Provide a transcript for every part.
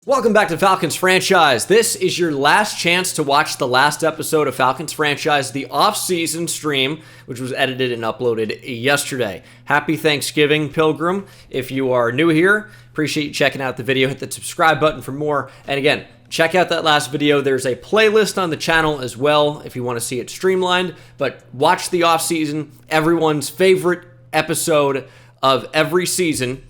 Welcome back to Falcons Franchise. This is your last chance to watch the last episode of Falcons Franchise, the off-season stream, which was edited and uploaded yesterday. Happy Thanksgiving, Pilgrim. If you are new here, appreciate you checking out the video. Hit the subscribe button for more. And again, check out that last video. There's a playlist on the channel as well if you want to see it streamlined. But watch the off-season, everyone's favorite episode of every season.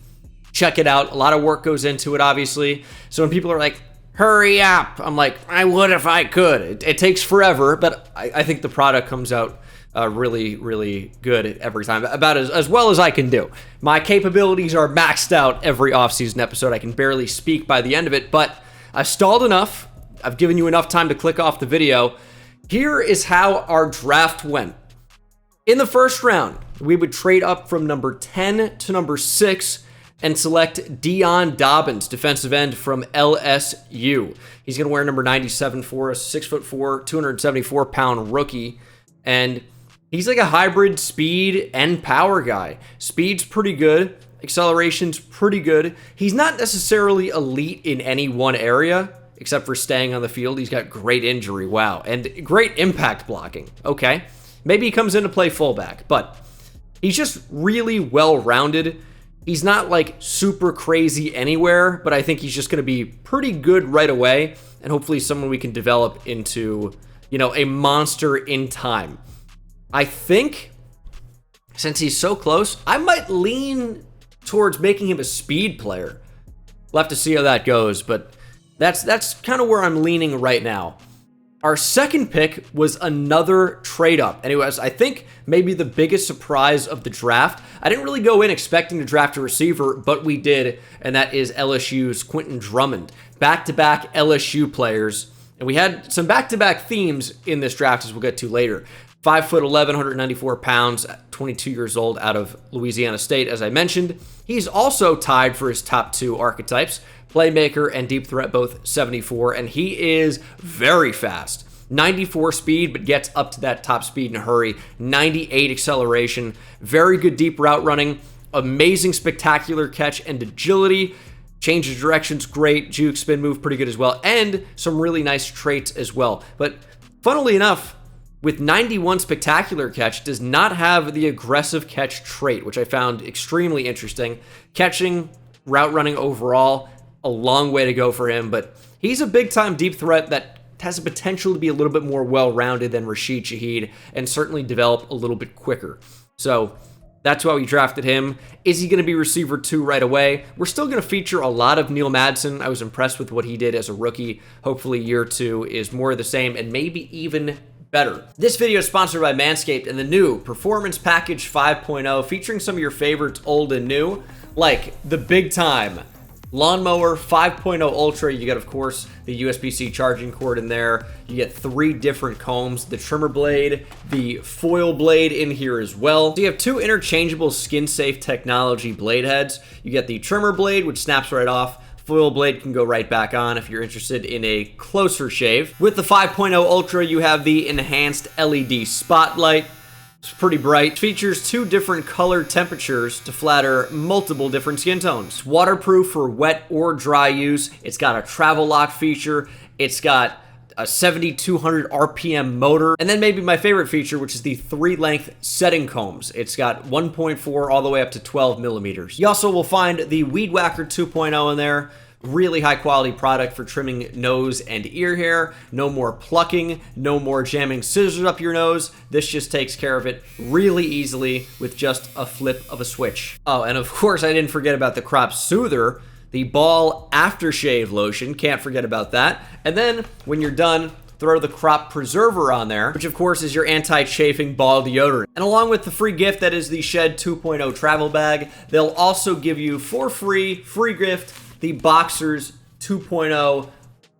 Check it out. A lot of work goes into it, obviously. So when people are like, hurry up, I'm like, I would if I could. It takes forever, but I think the product comes out really, really good every time. About as well as I can do. My capabilities are maxed out every off-season episode. I can barely speak by the end of it, but I've stalled enough. I've given you enough time to click off the video. Here is how our draft went. In the first round, we would trade up from number 10 to number 6 and select Dion Dobbins, defensive end from LSU. He's going to wear number 97 for us, 6'4", 274-pound rookie. And he's like a hybrid speed and power guy. Speed's pretty good. Acceleration's pretty good. He's not necessarily elite in any one area, except for staying on the field. He's got great injury, wow, and great impact blocking. Okay, maybe he comes in to play fullback, but he's just really well-rounded. He's not like super crazy anywhere, but I think he's just going to be pretty good right away, and hopefully someone we can develop into, you know, a monster in time. I think since he's so close, I might lean towards making him a speed player. We'll have to see how that goes, but that's kind of where I'm leaning right now. Our second pick was another trade up, and it was, I think, maybe the biggest surprise of the draft. I didn't really go in expecting to draft a receiver, but we did, and that is LSU's Quentin Drummond. Back-to-back LSU players, and we had some back-to-back themes in this draft, as we'll get to later. 5'11", 194 pounds, 22 years old, out of Louisiana State, as I mentioned. He's also tied for his top two archetypes, playmaker and deep threat, both 74, and he is very fast. 94 speed, but gets up to that top speed in a hurry. 98 acceleration, very good deep route running, amazing spectacular catch and agility. Changes directions, great. Juke, spin move, pretty good as well, and some really nice traits as well. But funnily enough, with 91 spectacular catch, does not have the aggressive catch trait, which I found extremely interesting. Catching, route running overall, a long way to go for him, but he's a big-time deep threat that has the potential to be a little bit more well-rounded than Rashid Shaheed and certainly develop a little bit quicker. So that's why we drafted him. Is he going to be receiver 2 right away? We're still going to feature a lot of Neil Madsen. I was impressed with what he did as a rookie. Hopefully year 2 is more of the same and maybe even better. This video is sponsored by Manscaped and the new Performance Package 5.0, featuring some of your favorites old and new, like the big time Lawnmower 5.0 Ultra. You get, of course, the USB-C charging cord in there. You get 3 different combs, the trimmer blade, the foil blade in here as well. So you have 2 interchangeable skin-safe technology blade heads. You get the trimmer blade, which snaps right off. Foil blade can go right back on if you're interested in a closer shave. With the 5.0 Ultra, you have the enhanced LED spotlight. It's pretty bright. Features 2 different color temperatures to flatter multiple different skin tones. Waterproof for wet or dry use. It's got a travel lock feature. It's got a 7,200 RPM motor. And then maybe my favorite feature, which is the 3-length setting combs. It's got 1.4 all the way up to 12 millimeters. You also will find the Weed Whacker 2.0 in there. Really high quality product for trimming nose and ear hair. No more plucking, no more jamming scissors up your nose. This just takes care of it really easily with just a flip of a switch. Oh, and of course I didn't forget about the Crop Soother, the Ball Aftershave Lotion. Can't forget about that. And then when you're done, throw the Crop Preserver on there, which of course is your anti-chafing ball deodorant. And along with the free gift that is the Shed 2.0 travel bag, they'll also give you for free gift, the Boxers 2.0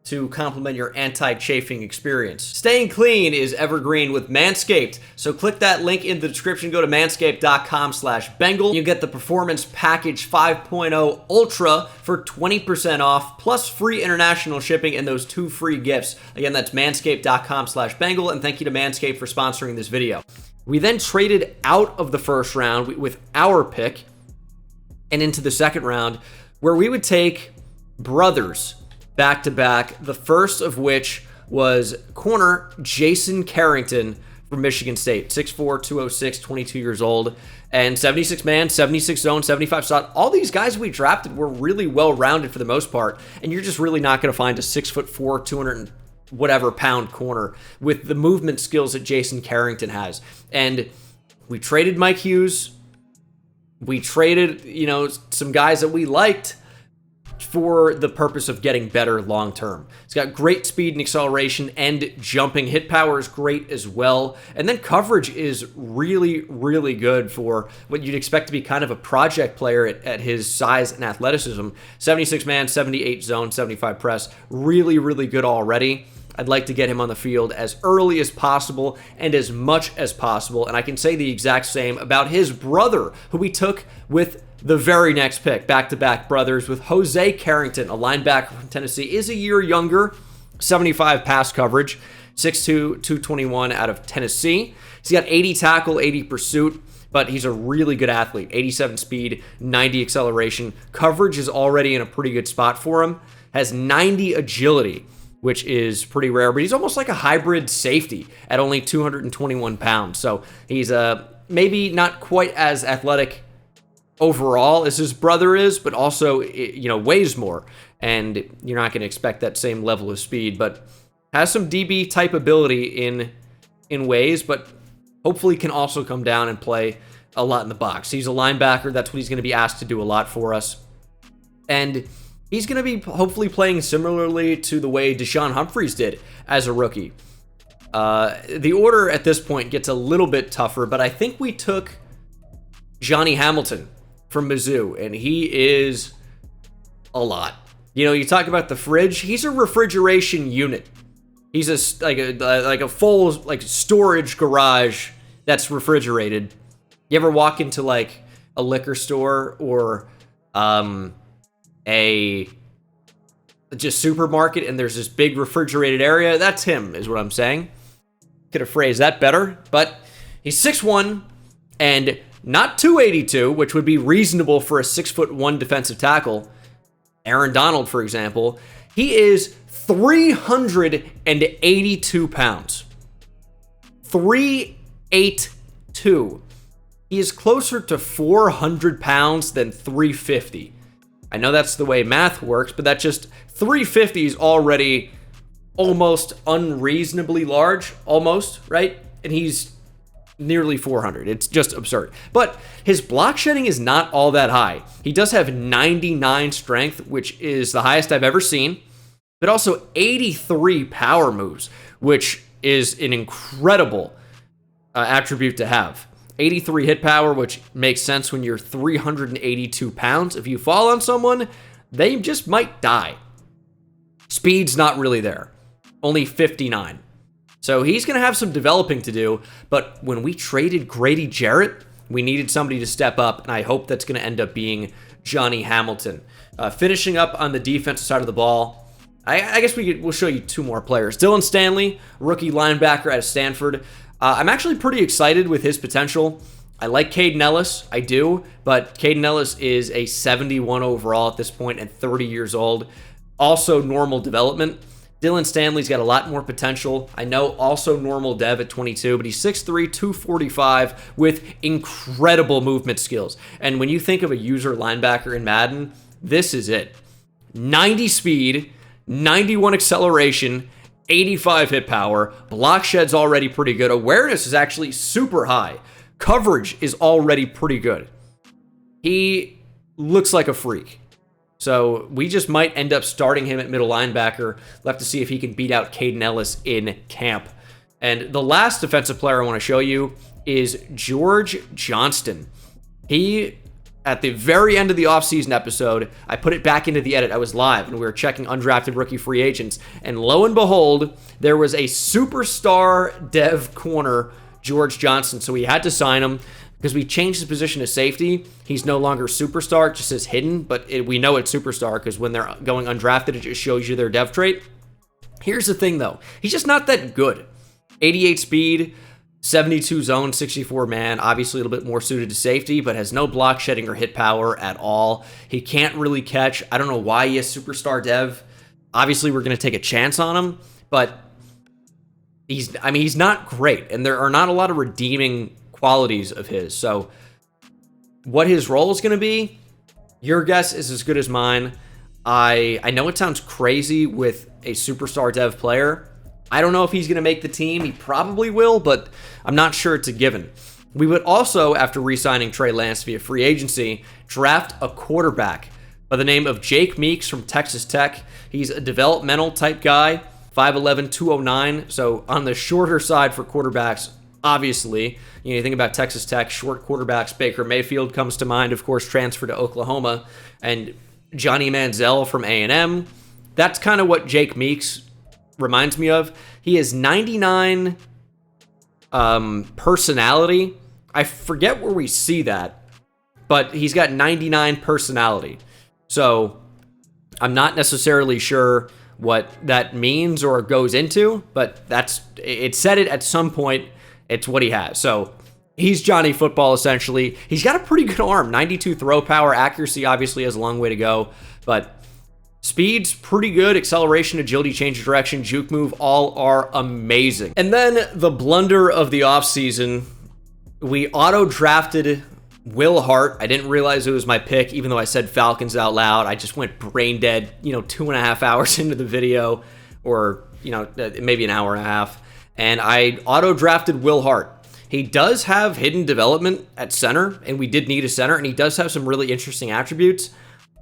to complement your anti-chafing experience. Staying clean is evergreen with Manscaped. So click that link in the description. Go to manscaped.com/Bengal. You get the Performance Package 5.0 Ultra for 20% off, plus free international shipping and those 2 free gifts. Again, that's manscaped.com/Bengal. And thank you to Manscaped for sponsoring this video. We then traded out of the first round with our pick and into the second round, where we would take brothers back-to-back, the first of which was corner Jason Carrington from Michigan State, 6'4", 206, 22 years old, and 76 man, 76 zone, 75 slot. All these guys we drafted were really well-rounded for the most part, and you're just really not going to find a 6'4", 200 and whatever pound corner with the movement skills that Jason Carrington has. And we traded Mike Hughes. We traded, some guys that we liked for the purpose of getting better long term. He's got great speed and acceleration, and jumping. Hit power is great as well. And then coverage is really, really good for what you'd expect to be kind of a project player at his size and athleticism. 76 man, 78 zone, 75 press. Really, really good already. I'd like to get him on the field as early as possible and as much as possible. And I can say the exact same about his brother, who we took with the very next pick. Back-to-back brothers with Jose Carrington, a linebacker from Tennessee, is a year younger, 75 pass coverage, 6'2", 221 out of Tennessee. He's got 80 tackle, 80 pursuit, but he's a really good athlete. 87 speed, 90 acceleration. Coverage is already in a pretty good spot for him. Has 90 agility, which is pretty rare, but he's almost like a hybrid safety at only 221 pounds. So he's maybe not quite as athletic overall as his brother is, but also, weighs more. And you're not going to expect that same level of speed, but has some DB type ability in ways, but hopefully can also come down and play a lot in the box. He's a linebacker. That's what he's going to be asked to do a lot for us. And he's going to be hopefully playing similarly to the way Deshaun Humphreys did as a rookie. The order at this point gets a little bit tougher, but I think we took Johnny Hamilton from Mizzou, and he is a lot. You talk about the fridge. He's a refrigeration unit. He's like a full storage garage that's refrigerated. You ever walk into like a liquor store or a just supermarket and there's this big refrigerated area? That's him, is what I'm saying. Could have phrased that better, but he's 6'1" and not 282, which would be reasonable for a 6'1" defensive tackle. Aaron Donald, for example, he is 382 pounds. 382. He is closer to 400 pounds than 350. I know that's the way math works, but that just 350 is already almost unreasonably large, almost, right? And he's nearly 400. It's just absurd. But his block shedding is not all that high. He does have 99 strength, which is the highest I've ever seen, but also 83 power moves, which is an incredible attribute to have. 83 hit power, which makes sense when you're 382 pounds. If you fall on someone, they just might die. Speed's not really there. Only 59. So he's going to have some developing to do, but when we traded Grady Jarrett, we needed somebody to step up, and I hope that's going to end up being Johnny Hamilton. Finishing up on the defensive side of the ball, I guess we'll show you two more players. Dylan Stanley, rookie linebacker out of Stanford. I'm actually pretty excited with his potential. I like Caden Ellis, I do, but Caden Ellis is a 71 overall at this point and 30 years old. Also normal development. Dylan Stanley's got a lot more potential. I know also normal dev at 22, but he's 6'3", 245 with incredible movement skills. And when you think of a user linebacker in Madden, this is it. 90 speed, 91 acceleration, 85 hit power. Block shed's already pretty good. Awareness is actually super high. Coverage is already pretty good. He looks like a freak. So we just might end up starting him at middle linebacker. We'll have to see if he can beat out Caden Ellis in camp. And the last defensive player I want to show you is George Johnston. He, at the very end of the offseason episode, I put it back into the edit. I was live and we were checking undrafted rookie free agents. And lo and behold, there was a superstar dev corner, George Johnston. So we had to sign him. Because we changed his position to safety, he's no longer superstar, it just says hidden, but we know it's superstar because when they're going undrafted, it just shows you their dev trait. Here's the thing though, he's just not that good. 88 speed, 72 zone, 64 man, obviously a little bit more suited to safety, but has no block shedding or hit power at all. He can't really catch. I don't know why he has superstar dev. Obviously, we're going to take a chance on him, but he's not great, and there are not a lot of redeeming qualities of his. So what his role is going to be, your guess is as good as mine. I know it sounds crazy with a superstar dev player. I don't know if he's going to make the team. He probably will, but I'm not sure it's a given. We would also, after re-signing Trey Lance via free agency, draft a quarterback by the name of Jake Meeks from Texas Tech. He's a developmental type guy, 5'11", 209, so on the shorter side for quarterbacks, obviously. You think about Texas Tech, short quarterbacks, Baker Mayfield comes to mind, of course, transferred to Oklahoma, and Johnny Manziel from A&M. That's kind of what Jake Meeks reminds me of. He has 99 personality. I forget where we see that, but he's got 99 personality. So I'm not necessarily sure what that means or goes into, but it said it at some point. It's what he has. So he's Johnny Football, essentially. He's got a pretty good arm, 92 throw power. Accuracy obviously has a long way to go, but speed's pretty good. Acceleration, agility, change of direction, juke move, all are amazing. And then the blunder of the offseason, we auto-drafted Will Hart. I didn't realize it was my pick, even though I said Falcons out loud. I just went brain dead, 2.5 hours into the video, or, maybe an hour and a half. And I auto-drafted Will Hart. He does have hidden development at center, and we did need a center, and he does have some really interesting attributes.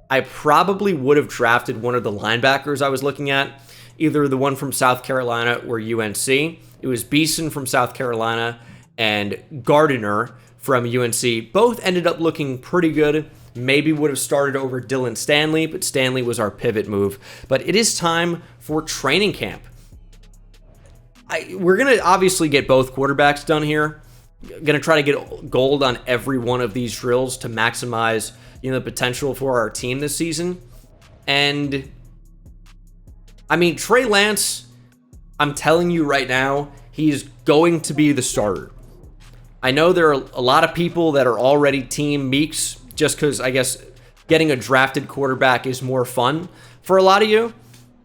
I probably would have drafted one of the linebackers I was looking at, either the one from South Carolina or UNC. It was Beeson from South Carolina and Gardner from UNC. Both ended up looking pretty good. Maybe would have started over Dylan Stanley, but Stanley was our pivot move. But it is time for training camp. We're going to obviously get both quarterbacks done here. Going to try to get gold on every one of these drills to maximize the potential for our team this season. And Trey Lance, I'm telling you right now, he's going to be the starter. I know there are a lot of people that are already team Meeks, just because I guess getting a drafted quarterback is more fun for a lot of you.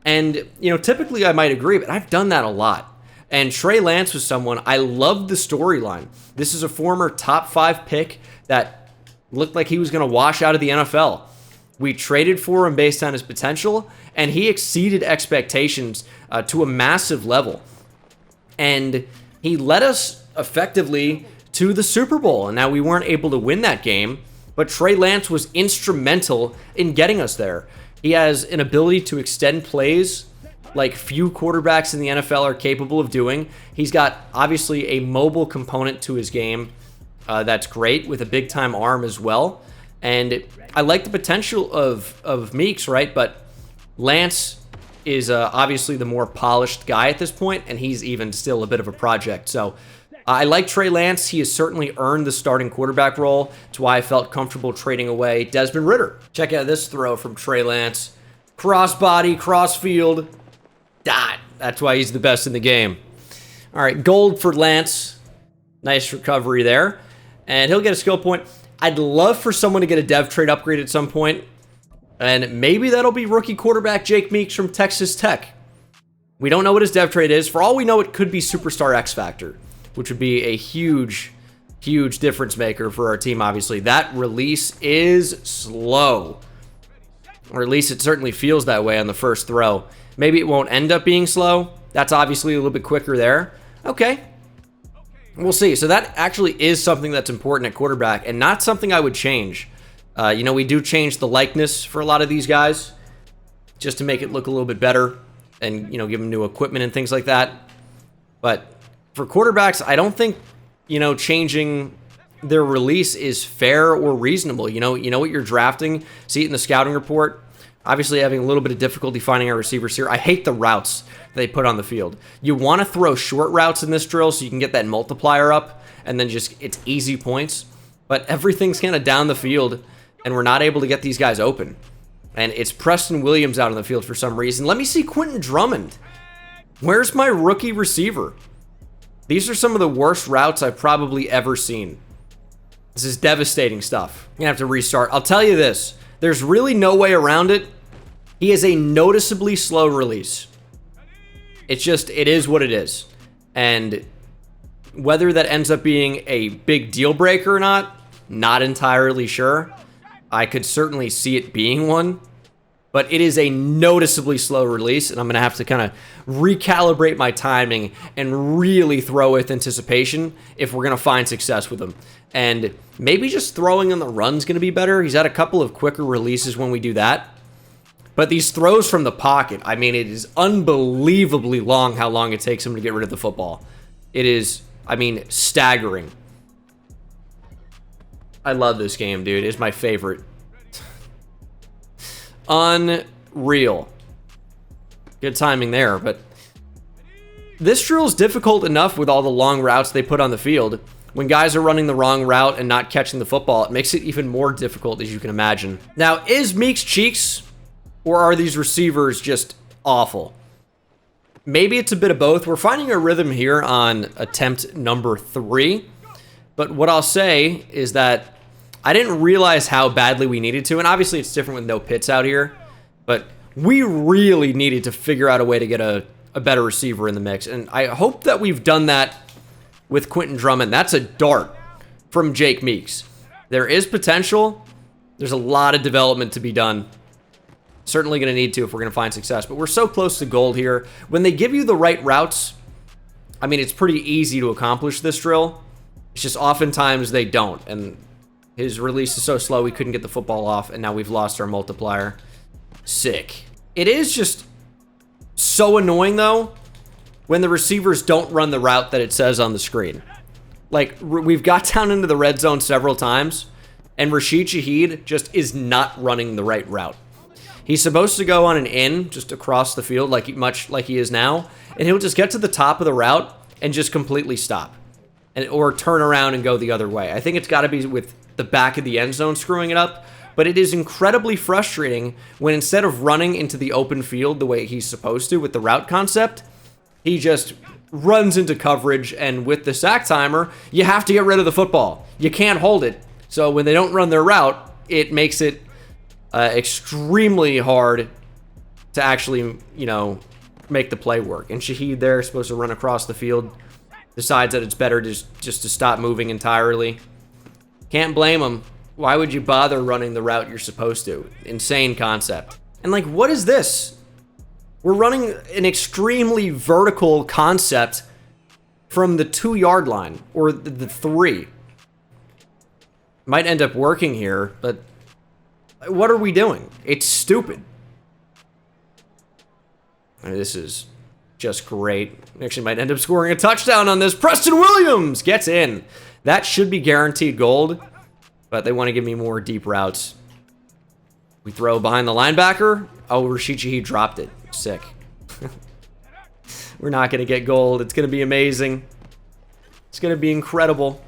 And, typically I might agree, but I've done that a lot. And Trey Lance was someone, I loved the storyline. This is a former top 5 pick that looked like he was going to wash out of the NFL. We traded for him based on his potential, and he exceeded expectations to a massive level. And he led us effectively to the Super Bowl. And now we weren't able to win that game, but Trey Lance was instrumental in getting us there. He has an ability to extend plays like few quarterbacks in the NFL are capable of doing. He's got obviously a mobile component to his game that's great, with a big time arm as well. And I like the potential of Meeks, right? But Lance is obviously the more polished guy at this point, and he's even still a bit of a project. So I like Trey Lance. He has certainly earned the starting quarterback role. That's why I felt comfortable trading away Desmond Ridder. Check out this throw from Trey Lance. Crossbody, crossfield. Dot. That's why he's the best in the game. All right, gold for Lance. Nice recovery there. And he'll get a skill point. I'd love for someone to get a dev trade upgrade at some point. And maybe that'll be rookie quarterback Jake Meeks from Texas Tech. We don't know what his dev trade is. For all we know, it could be Superstar X Factor, which would be a huge, huge difference maker for our team, obviously. That release is slow. Or at least it certainly feels that way on the first throw. Maybe it won't end up being slow. That's obviously a little bit quicker there. Okay. We'll see. So that actually is something that's important at quarterback and not something I would change. We do change the likeness for a lot of these guys just to make it look a little bit better and, give them new equipment and things like that. But for quarterbacks, I don't think, changing their release is fair or reasonable. You know what you're drafting. See it in the scouting report. Obviously having a little bit of difficulty finding our receivers here. I hate the routes they put on the field. You want to throw short routes in this drill so you can get that multiplier up and then it's easy points. But everything's kind of down the field and we're not able to get these guys open. And it's Preston Williams out on the field for some reason. Let me see Quentin Drummond. Where's my rookie receiver? These are some of the worst routes I've probably ever seen. This is devastating stuff. I'm going to have to restart. I'll tell you this. There's really no way around it. He is a noticeably slow release. It's just, it is what it is. And whether that ends up being a big deal breaker or not entirely sure. I could certainly see it being one, but it is a noticeably slow release, and I'm going to have to kind of recalibrate my timing and really throw with anticipation if we're going to find success with him. And maybe just throwing on the run's going to be better. He's had a couple of quicker releases when we do that. But these throws from the pocket, I mean, it is unbelievably long how long it takes him to get rid of the football. It is, I mean, staggering. I love this game, dude. It's my favorite. Unreal. Good timing there, but this drill is difficult enough with all the long routes they put on the field. When guys are running the wrong route and not catching the football, it makes it even more difficult, as you can imagine. Now, is Meeks cheeks, or are these receivers just awful? Maybe it's a bit of both. We're finding a rhythm here on attempt number 3. But what I'll say is that I didn't realize how badly we needed to. And obviously it's different with no pits out here. But we really needed to figure out a way to get a better receiver in the mix. And I hope that we've done that with Quentin Drummond. That's a dart from Jake Meeks. There is potential. There's a lot of development to be done. Certainly going to need to if we're going to find success. But we're so close to gold here. When they give you the right routes, I mean, it's pretty easy to accomplish this drill. It's just oftentimes they don't. And his release is so slow, we couldn't get the football off. And now we've lost our multiplier. Sick. It is just so annoying, though, when the receivers don't run the route that it says on the screen. Like, we've got down into the red zone several times, and Rashid Shaheed just is not running the right route. He's supposed to go on an in, just across the field, much like he is now, and he'll just get to the top of the route and just completely stop. Or turn around and go the other way. I think it's got to be with the back of the end zone screwing it up, but it is incredibly frustrating when instead of running into the open field the way he's supposed to with the route concept, he just runs into coverage, and with the sack timer, you have to get rid of the football. You can't hold it. So when they don't run their route, it makes it extremely hard to actually, make the play work. And Shaheed there is supposed to run across the field, decides that it's better just to stop moving entirely. Can't blame him. Why would you bother running the route you're supposed to? Insane concept. And what is this? We're running an extremely vertical concept from the 2-yard line, or the 3. Might end up working here, but what are we doing? It's stupid. This is just great. Actually might end up scoring a touchdown on this. Preston Williams gets in. That should be guaranteed gold, but they want to give me more deep routes. We throw behind the linebacker. Oh, Rashid Shaheed dropped it. Sick. We're not going to get gold. It's going to be amazing. It's going to be incredible.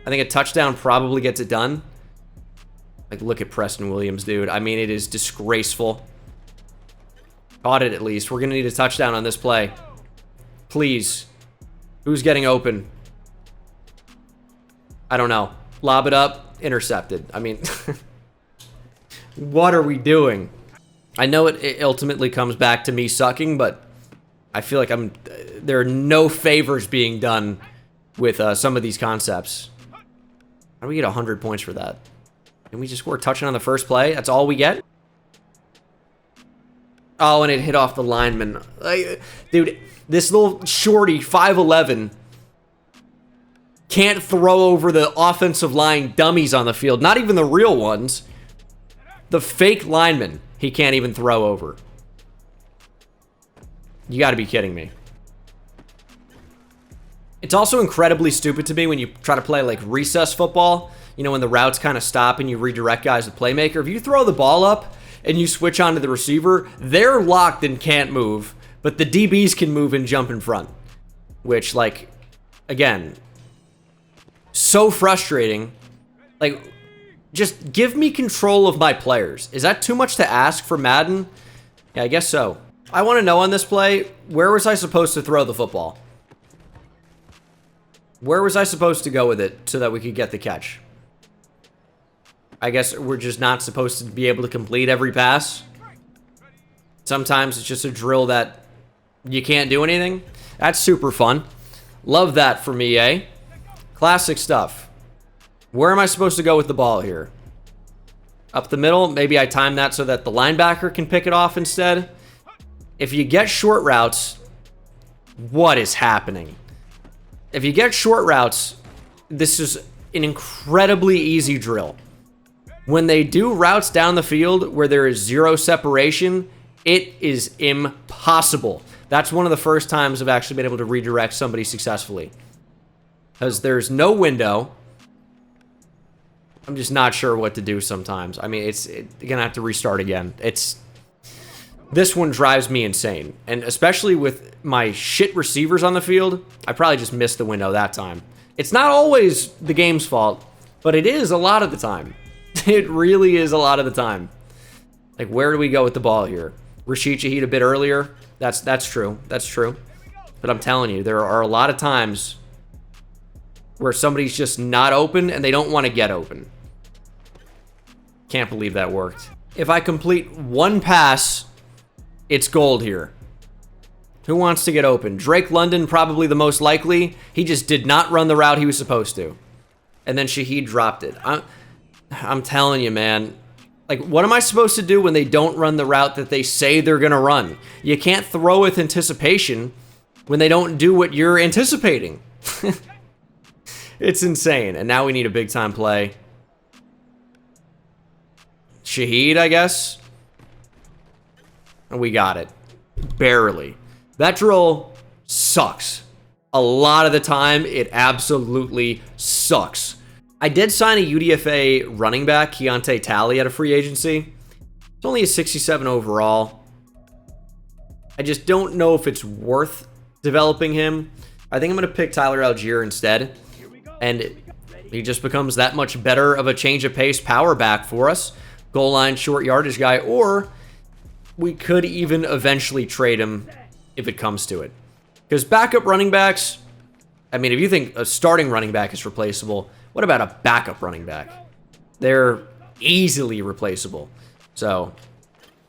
I think a touchdown probably gets it done. Look at Preston Williams, dude. I mean, it is disgraceful. Caught it at least. We're going to need a touchdown on this play. Please. Who's getting open? I don't know. Lob it up. Intercepted. I mean, what are we doing? I know it ultimately comes back to me sucking, but I feel like there are no favors being done with some of these concepts. How do we get 100 points for that? Can we just score a touchdown on the first play? That's all we get? Oh, and it hit off the lineman. Dude, this little shorty, 5'11", can't throw over the offensive line dummies on the field. Not even the real ones. The fake lineman, he can't even throw over. You gotta be kidding me. It's also incredibly stupid to me when you try to play recess football. When the routes kind of stop and you redirect guys to playmaker. If you throw the ball up and you switch onto the receiver, they're locked and can't move, but the DBs can move and jump in front. Which, again, so frustrating. Just give me control of my players. Is that too much to ask for Madden? Yeah, I guess so. I want to know on this play, where was I supposed to throw the football? Where was I supposed to go with it so that we could get the catch? I guess we're just not supposed to be able to complete every pass. Sometimes it's just a drill that you can't do anything. That's super fun. Love that from EA. Classic stuff. Where am I supposed to go with the ball here? Up the middle? Maybe I time that so that the linebacker can pick it off instead. If you get short routes, what is happening? If you get short routes, this is an incredibly easy drill. When they do routes down the field where there is zero separation, it is impossible. That's one of the first times I've actually been able to redirect somebody successfully. Because there's no window. I'm just not sure what to do sometimes. I mean, you're gonna have to restart again. This one drives me insane. And especially with my shit receivers on the field, I probably just missed the window that time. It's not always the game's fault, but it is a lot of the time. It really is a lot of the time. Like, where do we go with the ball here? Rashid Shaheed a bit earlier. That's true. That's true. But I'm telling you, there are a lot of times where somebody's just not open and they don't want to get open. Can't believe that worked. If I complete one pass, it's gold here. Who wants to get open? Drake London, probably the most likely. He just did not run the route he was supposed to. And then Shaheed dropped it. I'm telling you, man. Like, what am I supposed to do when they don't run the route that they say they're going to run? You can't throw with anticipation when they don't do what you're anticipating. It's insane. And now we need a big-time play. Shaheed, I guess. And we got it. Barely. That drill sucks. A lot of the time, it absolutely sucks. I did sign a UDFA running back, Keontae Talley, at a free agency. It's only a 67 overall. I just don't know if it's worth developing him. I think I'm going to pick Tyler Algier instead. And he just becomes that much better of a change of pace power back for us. Goal line, short yardage guy. Or we could even eventually trade him if it comes to it. Because backup running backs, I mean, if you think a starting running back is replaceable, what about a backup running back? They're easily replaceable. So,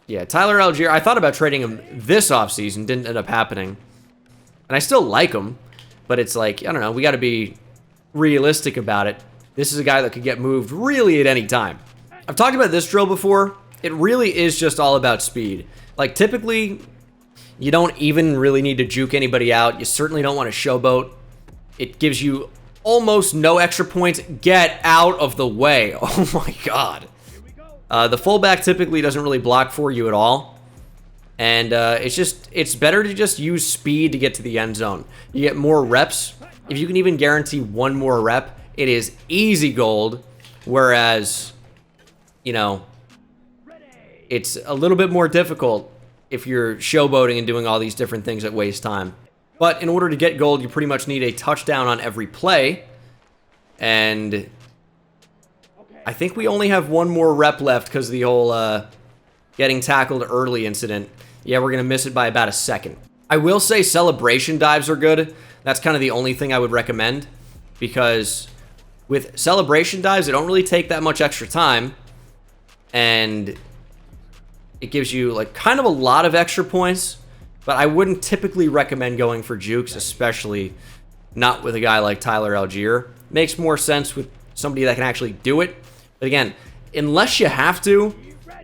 yeah, Tyler Algier, I thought about trading him this offseason, didn't end up happening. And I still like him, but it's like, I don't know, we got to be realistic about it. This is a guy that could get moved really at any time. I've talked about this drill before. It really is just all about speed. Like, typically, you don't even really need to juke anybody out. You certainly don't want to showboat. It gives you almost no extra points. Get out of the way. Oh my god. The fullback typically doesn't really block for you at all. And it's better to just use speed to get to the end zone. You get more reps. If you can even guarantee one more rep, it is easy gold. Whereas, you know, it's a little bit more difficult if you're showboating and doing all these different things that waste time. But in order to get gold, you pretty much need a touchdown on every play. And I think we only have one more rep left because of the whole getting tackled early incident. Yeah, we're going to miss it by about a second. I will say celebration dives are good. That's kind of the only thing I would recommend. Because with celebration dives, they don't really take that much extra time. And it gives you like kind of a lot of extra points. But I wouldn't typically recommend going for jukes, especially not with a guy like Tyler Algier. Makes more sense with somebody that can actually do it. But again, unless you have to,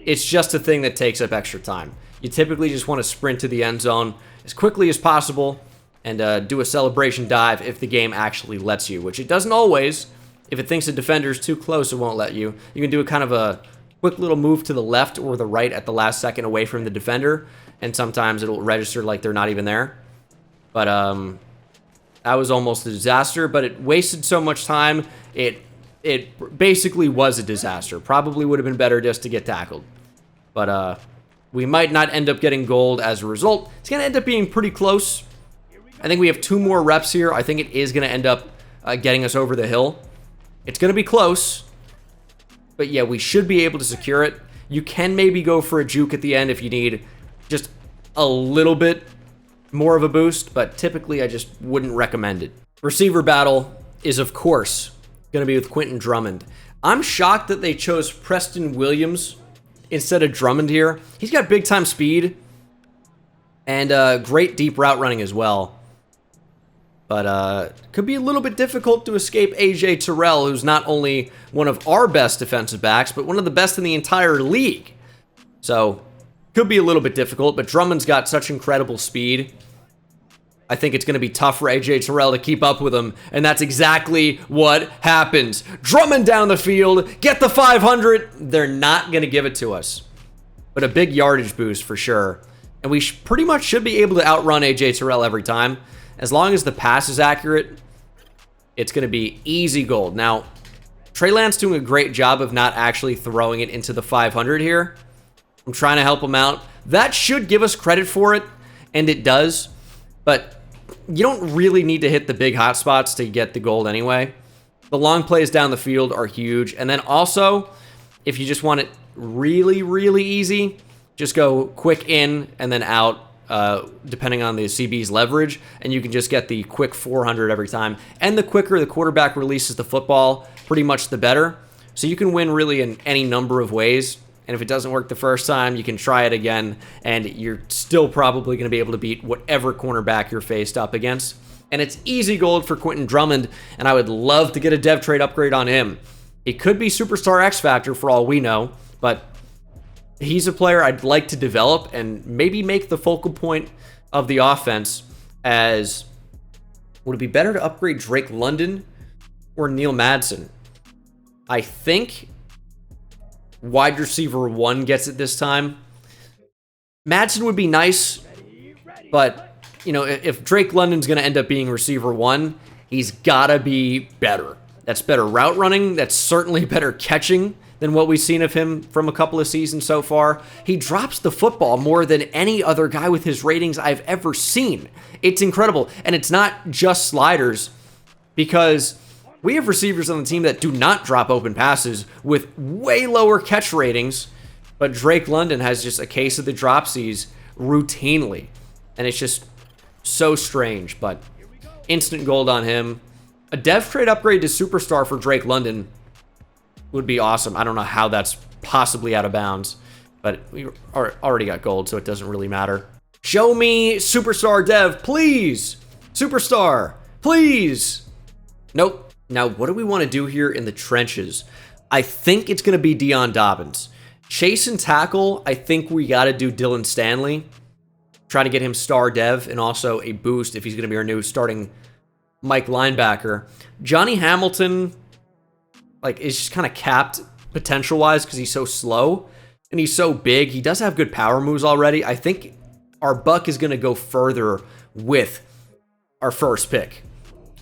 it's just a thing that takes up extra time. You typically just want to sprint to the end zone as quickly as possible and do a celebration dive if the game actually lets you, which it doesn't always. If it thinks the defender's too close, it won't let you. You can do a kind of a quick little move to the left or the right at the last second away from the defender, and sometimes it'll register like they're not even there. But that was almost a disaster, but it wasted so much time. It basically was a disaster. Probably would have been better just to get tackled. But we might not end up getting gold as a result. It's going to end up being pretty close. I think we have 2 more reps here. I think it is going to end up getting us over the hill. It's going to be close. But yeah, we should be able to secure it. You can maybe go for a juke at the end if you need just a little bit more of a boost, but typically I just wouldn't recommend it. Receiver battle is, of course, going to be with Quentin Drummond. I'm shocked that they chose Preston Williams instead of Drummond here. He's got big-time speed, And great deep route running as well. But could be a little bit difficult to escape AJ Terrell, who's not only one of our best defensive backs, but one of the best in the entire league. So, could be a little bit difficult, but Drummond's got such incredible speed. I think it's going to be tough for AJ Terrell to keep up with him, and that's exactly what happens. Drummond down the field, get the 500. They're not going to give it to us, but a big yardage boost for sure. And we pretty much should be able to outrun AJ Terrell every time. As long as the pass is accurate, it's going to be easy gold. Now, Trey Lance doing a great job of not actually throwing it into the 500 here. I'm trying to help him out. That should give us credit for it, and it does. But you don't really need to hit the big hot spots to get the gold anyway. The long plays down the field are huge. And then also, if you just want it really, really easy, just go quick in and then out, depending on the CB's leverage, and you can just get the quick 400 every time. And the quicker the quarterback releases the football, pretty much the better. So you can win really in any number of ways. And if it doesn't work the first time, you can try it again, and you're still probably going to be able to beat whatever cornerback you're faced up against. And it's easy gold for Quentin Drummond, and I would love to get a dev trade upgrade on him. He could be Superstar X Factor for all we know, but he's a player I'd like to develop and maybe make the focal point of the offense. As would it be better to upgrade Drake London or Neil Madsen? I think wide receiver 1 gets it this time. Madsen would be nice, but you know, if Drake London's going to end up being receiver 1, he's got to be better. That's better route running. That's certainly better catching than what we've seen of him from a couple of seasons so far. He drops the football more than any other guy with his ratings I've ever seen. It's incredible. And it's not just sliders, because we have receivers on the team that do not drop open passes with way lower catch ratings, but Drake London has just a case of the dropsies routinely. And it's just so strange, but instant gold on him. A dev trade upgrade to Superstar for Drake London would be awesome. I don't know how that's possibly out of bounds, but we already got gold, so it doesn't really matter. Show me Superstar dev, please! Superstar, please! Nope. Now, what do we want to do here in the trenches? I think it's going to be Dion Dobbins. Chase and tackle, I think we got to do Dylan Stanley. Try to get him star dev and also a boost if he's going to be our new starting Mike linebacker. Johnny Hamilton, like, is just kind of capped potential-wise because he's so slow and he's so big. He does have good power moves already. I think our buck is going to go further with our first pick.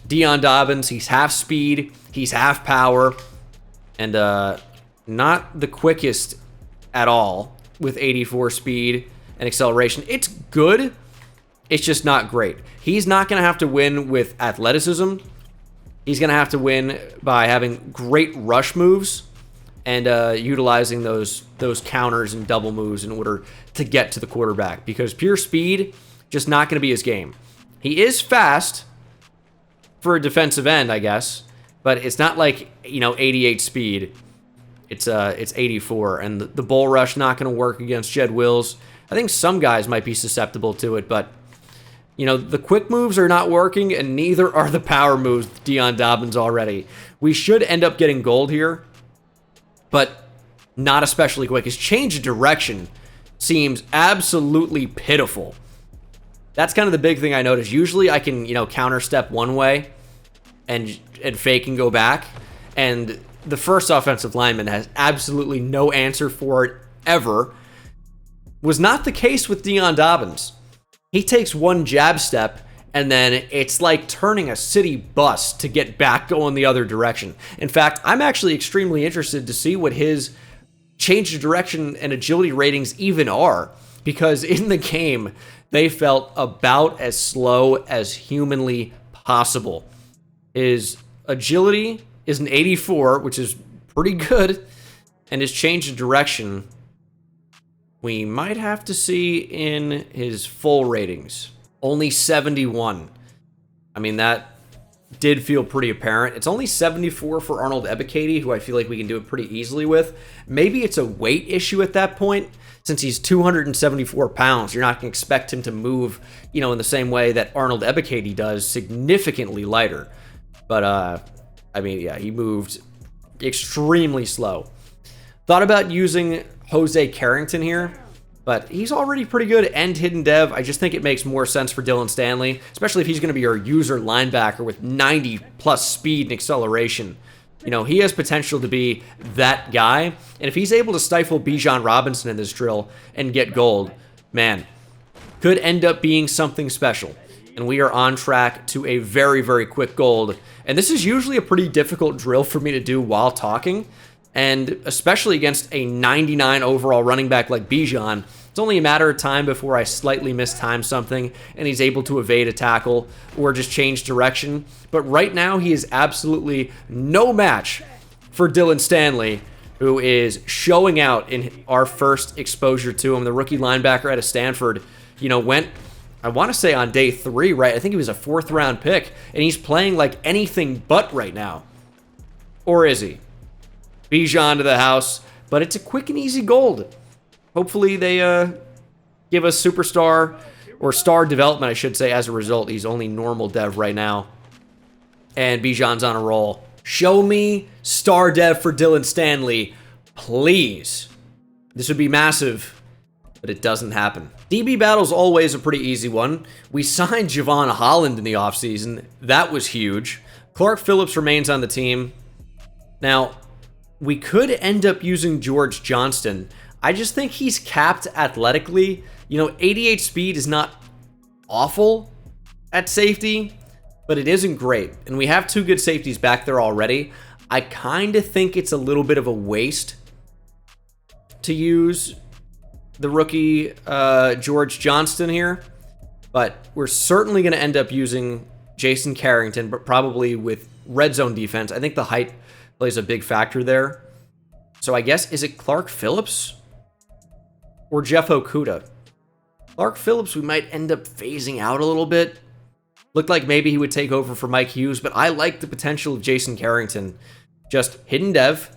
Dion Dobbins, he's half speed, he's half power, and not the quickest at all with 84 speed and acceleration. It's good, it's just not great. He's not going to have to win with athleticism. He's going to have to win by having great rush moves and utilizing those counters and double moves in order to get to the quarterback, because pure speed, just not going to be his game. He is fast for a defensive end, I guess, but it's not like, you know, 88 speed. It's 84, and the bull rush not going to work against Jed Wills. I think some guys might be susceptible to it, but you know, the quick moves are not working, and neither are the power moves with Dion Dobbins already. We should end up getting gold here, but not especially quick. His change of direction seems absolutely pitiful. That's kind of the big thing I noticed. Usually I can, you know, counter step one way and fake and go back. And the first offensive lineman has absolutely no answer for it ever. Was not the case with Dion Dobbins. He takes one jab step, and then it's like turning a city bus to get back going the other direction. In fact, I'm actually extremely interested to see what his change of direction and agility ratings even are, because in the game, they felt about as slow as humanly possible. His agility is an 84, which is pretty good, and his change of direction, we might have to see in his full ratings. Only 71. I mean, that did feel pretty apparent. It's only 74 for Arnold Ebiketie, who I feel like we can do it pretty easily with. Maybe it's a weight issue at that point. Since he's 274 pounds, you're not going to expect him to move, you know, in the same way that Arnold Ebiketie does, significantly lighter. But, I mean, yeah, he moved extremely slow. Thought about using Jose Carrington here, but he's already pretty good and hidden dev. I just think it makes more sense for Dylan Stanley, especially if he's going to be our user linebacker with 90 plus speed and acceleration. You know, he has potential to be that guy. And if he's able to stifle Bijan Robinson in this drill and get gold, man, could end up being something special. And we are on track to a very, very quick gold. And this is usually a pretty difficult drill for me to do while talking. And especially against a 99 overall running back like Bijan, it's only a matter of time before I slightly mistime something and he's able to evade a tackle or just change direction. But right now, he is absolutely no match for Dylan Stanley, who is showing out in our first exposure to him. The rookie linebacker out of Stanford, you know, went, I want to say on day 3, right? I think he was a 4th round pick, and he's playing like anything but right now. Or is he? Bijan to the house, but it's a quick and easy gold. Hopefully they give us superstar or star development, I should say, as a result. He's only normal dev right now. And Bijan's on a roll. Show me star dev for Dylan Stanley, please. This would be massive, but it doesn't happen. DB battle's always a pretty easy one. We signed Javon Holland in the offseason. That was huge. Clark Phillips remains on the team. Now, we could end up using George Johnston. I just think he's capped athletically. You know, 88 speed is not awful at safety, but it isn't great. And we have 2 good safeties back there already. I kind of think it's a little bit of a waste to use the rookie George Johnston here. But we're certainly going to end up using Jason Carrington, but probably with red zone defense. I think the height plays a big factor there. So I guess, is it Clark Phillips or Jeff Okudah? Clark Phillips we might end up phasing out a little bit. Looked like maybe he would take over for Mike Hughes, but I like the potential of Jason Carrington. Just hidden dev,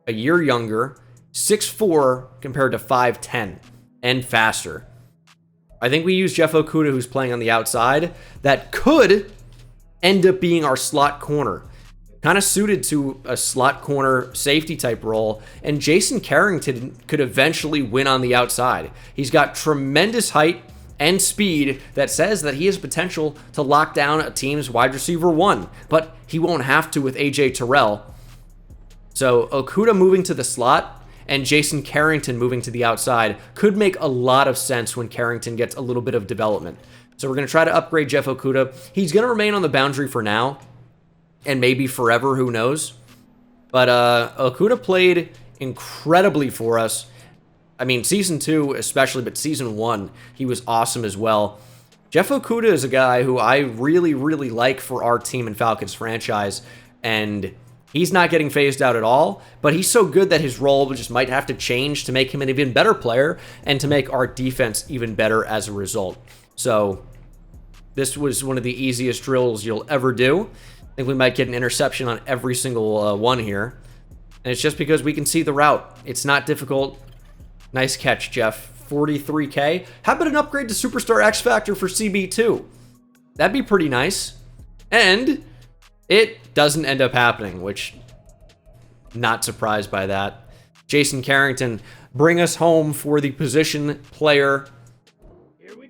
a year younger, 6'4" compared to 5'10", and faster. I think we use Jeff Okudah, who's playing on the outside. That could end up being our slot corner. Kind of suited to a slot corner safety type role, and Jason Carrington could eventually win on the outside. He's got tremendous height and speed that says that he has potential to lock down a team's wide receiver 1, but he won't have to with AJ Terrell. So Okudah moving to the slot and Jason Carrington moving to the outside could make a lot of sense when Carrington gets a little bit of development. So we're going to try to upgrade Jeff Okudah. He's going to remain on the boundary for now, and maybe forever, who knows. But Okudah played incredibly for us. I mean, Season 2 especially, but Season 1, he was awesome as well. Jeff Okudah is a guy who I really, really like for our team in Falcons franchise, and he's not getting phased out at all, but he's so good that his role just might have to change to make him an even better player and to make our defense even better as a result. So this was one of the easiest drills you'll ever do. I think we might get an interception on every single one here. And it's just because we can see the route. It's not difficult. Nice catch, Jeff. 43K. How about an upgrade to Superstar X Factor for CB2? That'd be pretty nice. And it doesn't end up happening, which, not surprised by that. Jason Carrington, bring us home for the position player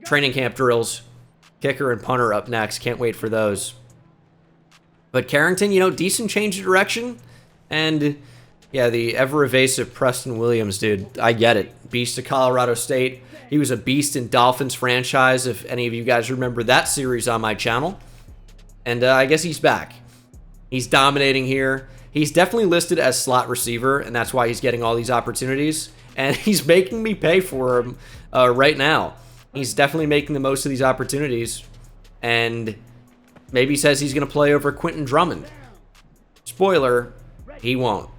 training camp drills. Kicker and punter up next. Can't wait for those. But Carrington, you know, decent change of direction. And yeah, the ever-evasive Preston Williams, dude, I get it. Beast of Colorado State. He was a beast in Dolphins franchise, if any of you guys remember that series on my channel. And I guess he's back. He's dominating here. He's definitely listed as slot receiver, and that's why he's getting all these opportunities. And he's making me pay for him right now. He's definitely making the most of these opportunities. And maybe says he's going to play over Quentin Drummond. Spoiler, he won't.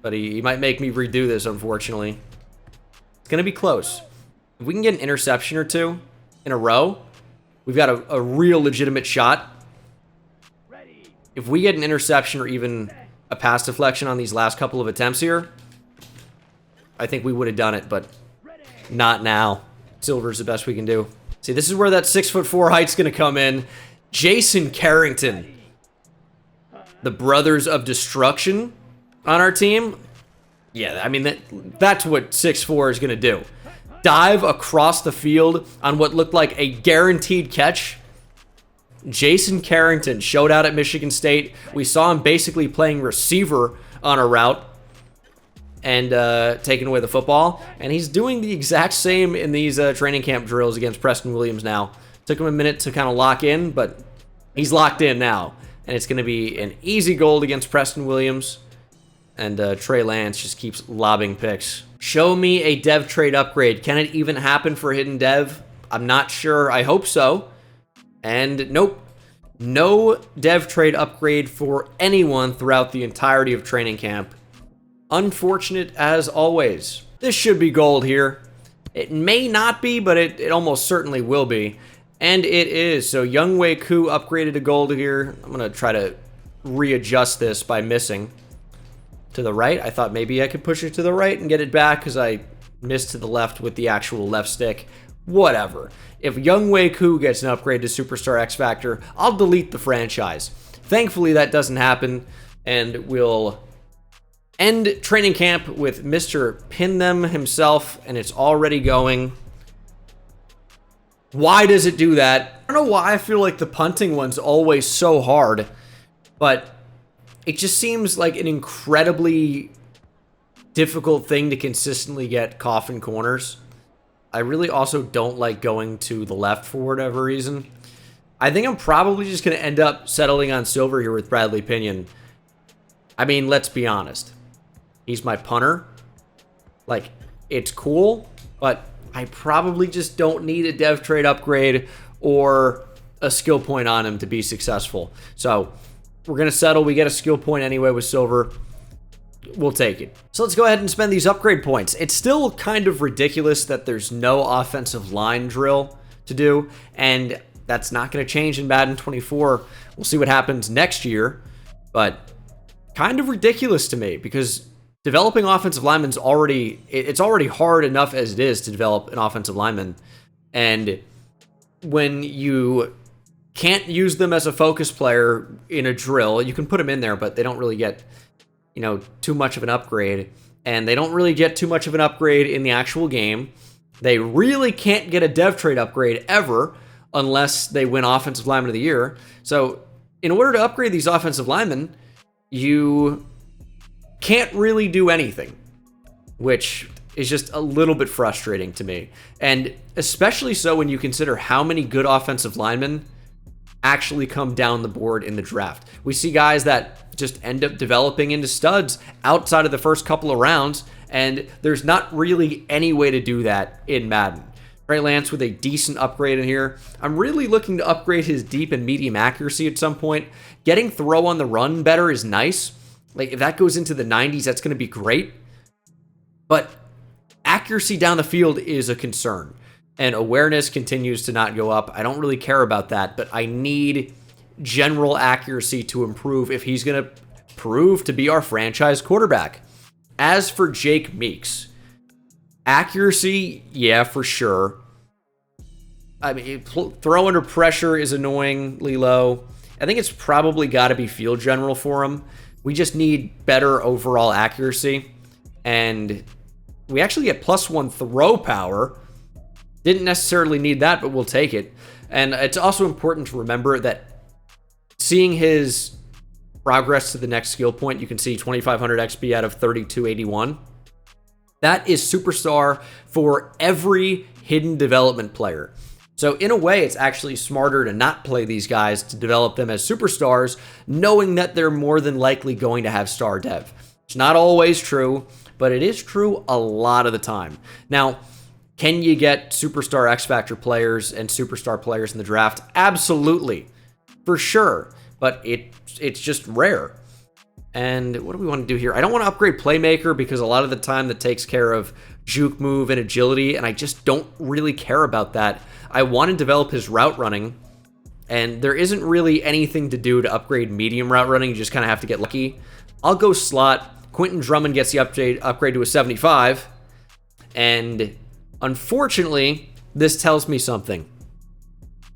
But he might make me redo this, unfortunately. It's going to be close. If we can get an interception or two in a row, we've got a real legitimate shot. if we get an interception or even a pass deflection on these last couple of attempts here, I think we would have done it, but not now. Silver's the best we can do. See, this is where that 6'4" height's going to come in. Jason Carrington, the Brothers of Destruction on our team. Yeah, I mean, that's what 6'4" is going to do. Dive across the field on what looked like a guaranteed catch. Jason Carrington showed out at Michigan State. We saw him basically playing receiver on a route and taking away the football. And he's doing the exact same in these training camp drills against Preston Williams now. Took him a minute to kind of lock in, but he's locked in now. And it's going to be an easy goal against Preston Williams. And Trey Lance just keeps lobbing picks. Show me a dev trade upgrade. Can it even happen for hidden dev? I'm not sure. I hope so. And nope. No dev trade upgrade for anyone throughout the entirety of training camp. Unfortunate as always. This should be gold here. It may not be, but it almost certainly will be. And it is. So Younghoe Koo upgraded to gold here. I'm going to try to readjust this by missing to the right. I thought maybe I could push it to the right and get it back because I missed to the left with the actual left stick. Whatever. If Younghoe Koo gets an upgrade to Superstar X Factor, I'll delete the franchise. Thankfully, that doesn't happen, and we'll end training camp with Mr. Pin Them himself, and it's already going. Why does it do that? I don't know why I feel like the punting one's always so hard, but it just seems like an incredibly difficult thing to consistently get coffin corners. I really also don't like going to the left for whatever reason. I think I'm probably just going to end up settling on silver here with Bradley Pinion. I mean, let's be honest. He's my punter. Like, it's cool, but I probably just don't need a dev trade upgrade or a skill point on him to be successful. So we're going to settle. We get a skill point anyway with silver. We'll take it. So let's go ahead and spend these upgrade points. It's still kind of ridiculous that there's no offensive line drill to do, and that's not going to change in Madden 24. We'll see what happens next year, but kind of ridiculous to me because developing offensive linemen's already, it's already hard enough as it is to develop an offensive lineman, and when you can't use them as a focus player in a drill, you can put them in there, but they don't really get, you know, too much of an upgrade, and they don't really get too much of an upgrade in the actual game. They really can't get a dev trade upgrade ever unless they win Offensive Lineman of the Year. So in order to upgrade these offensive linemen, you can't really do anything, which is just a little bit frustrating to me. And especially so when you consider how many good offensive linemen actually come down the board in the draft. We see guys that just end up developing into studs outside of the first couple of rounds, and there's not really any way to do that in Madden. Trey Lance with a decent upgrade in here. I'm really looking to upgrade his deep and medium accuracy at some point. Getting throw on the run better is nice. Like, if that goes into the 90s, that's going to be great. But accuracy down the field is a concern, and awareness continues to not go up. I don't really care about that, but I need general accuracy to improve if he's going to prove to be our franchise quarterback. As for Jake Meeks, accuracy, yeah, for sure. I mean, throw under pressure is annoyingly low. I think it's probably got to be field general for him. We just need better overall accuracy, and we actually get +1 throw power. Didn't necessarily need that, but we'll take it. And it's also important to remember that seeing his progress to the next skill point, you can see 2500 XP out of 3281. That is superstar for every hidden development player. So in a way, it's actually smarter to not play these guys to develop them as superstars, knowing that they're more than likely going to have star dev. It's not always true, but it is true a lot of the time. Now, can you get superstar X Factor players and superstar players in the draft? Absolutely. For sure, but it's just rare. And what do we want to do here? I don't want to upgrade Playmaker because a lot of the time that takes care of juke move and agility, and I just don't really care about that. I want to develop his route running, And there isn't really anything to do to upgrade medium route running. You just kind of have to get lucky. I'll go slot. Quentin Drummond gets the upgrade to a 75. And unfortunately, this tells me something.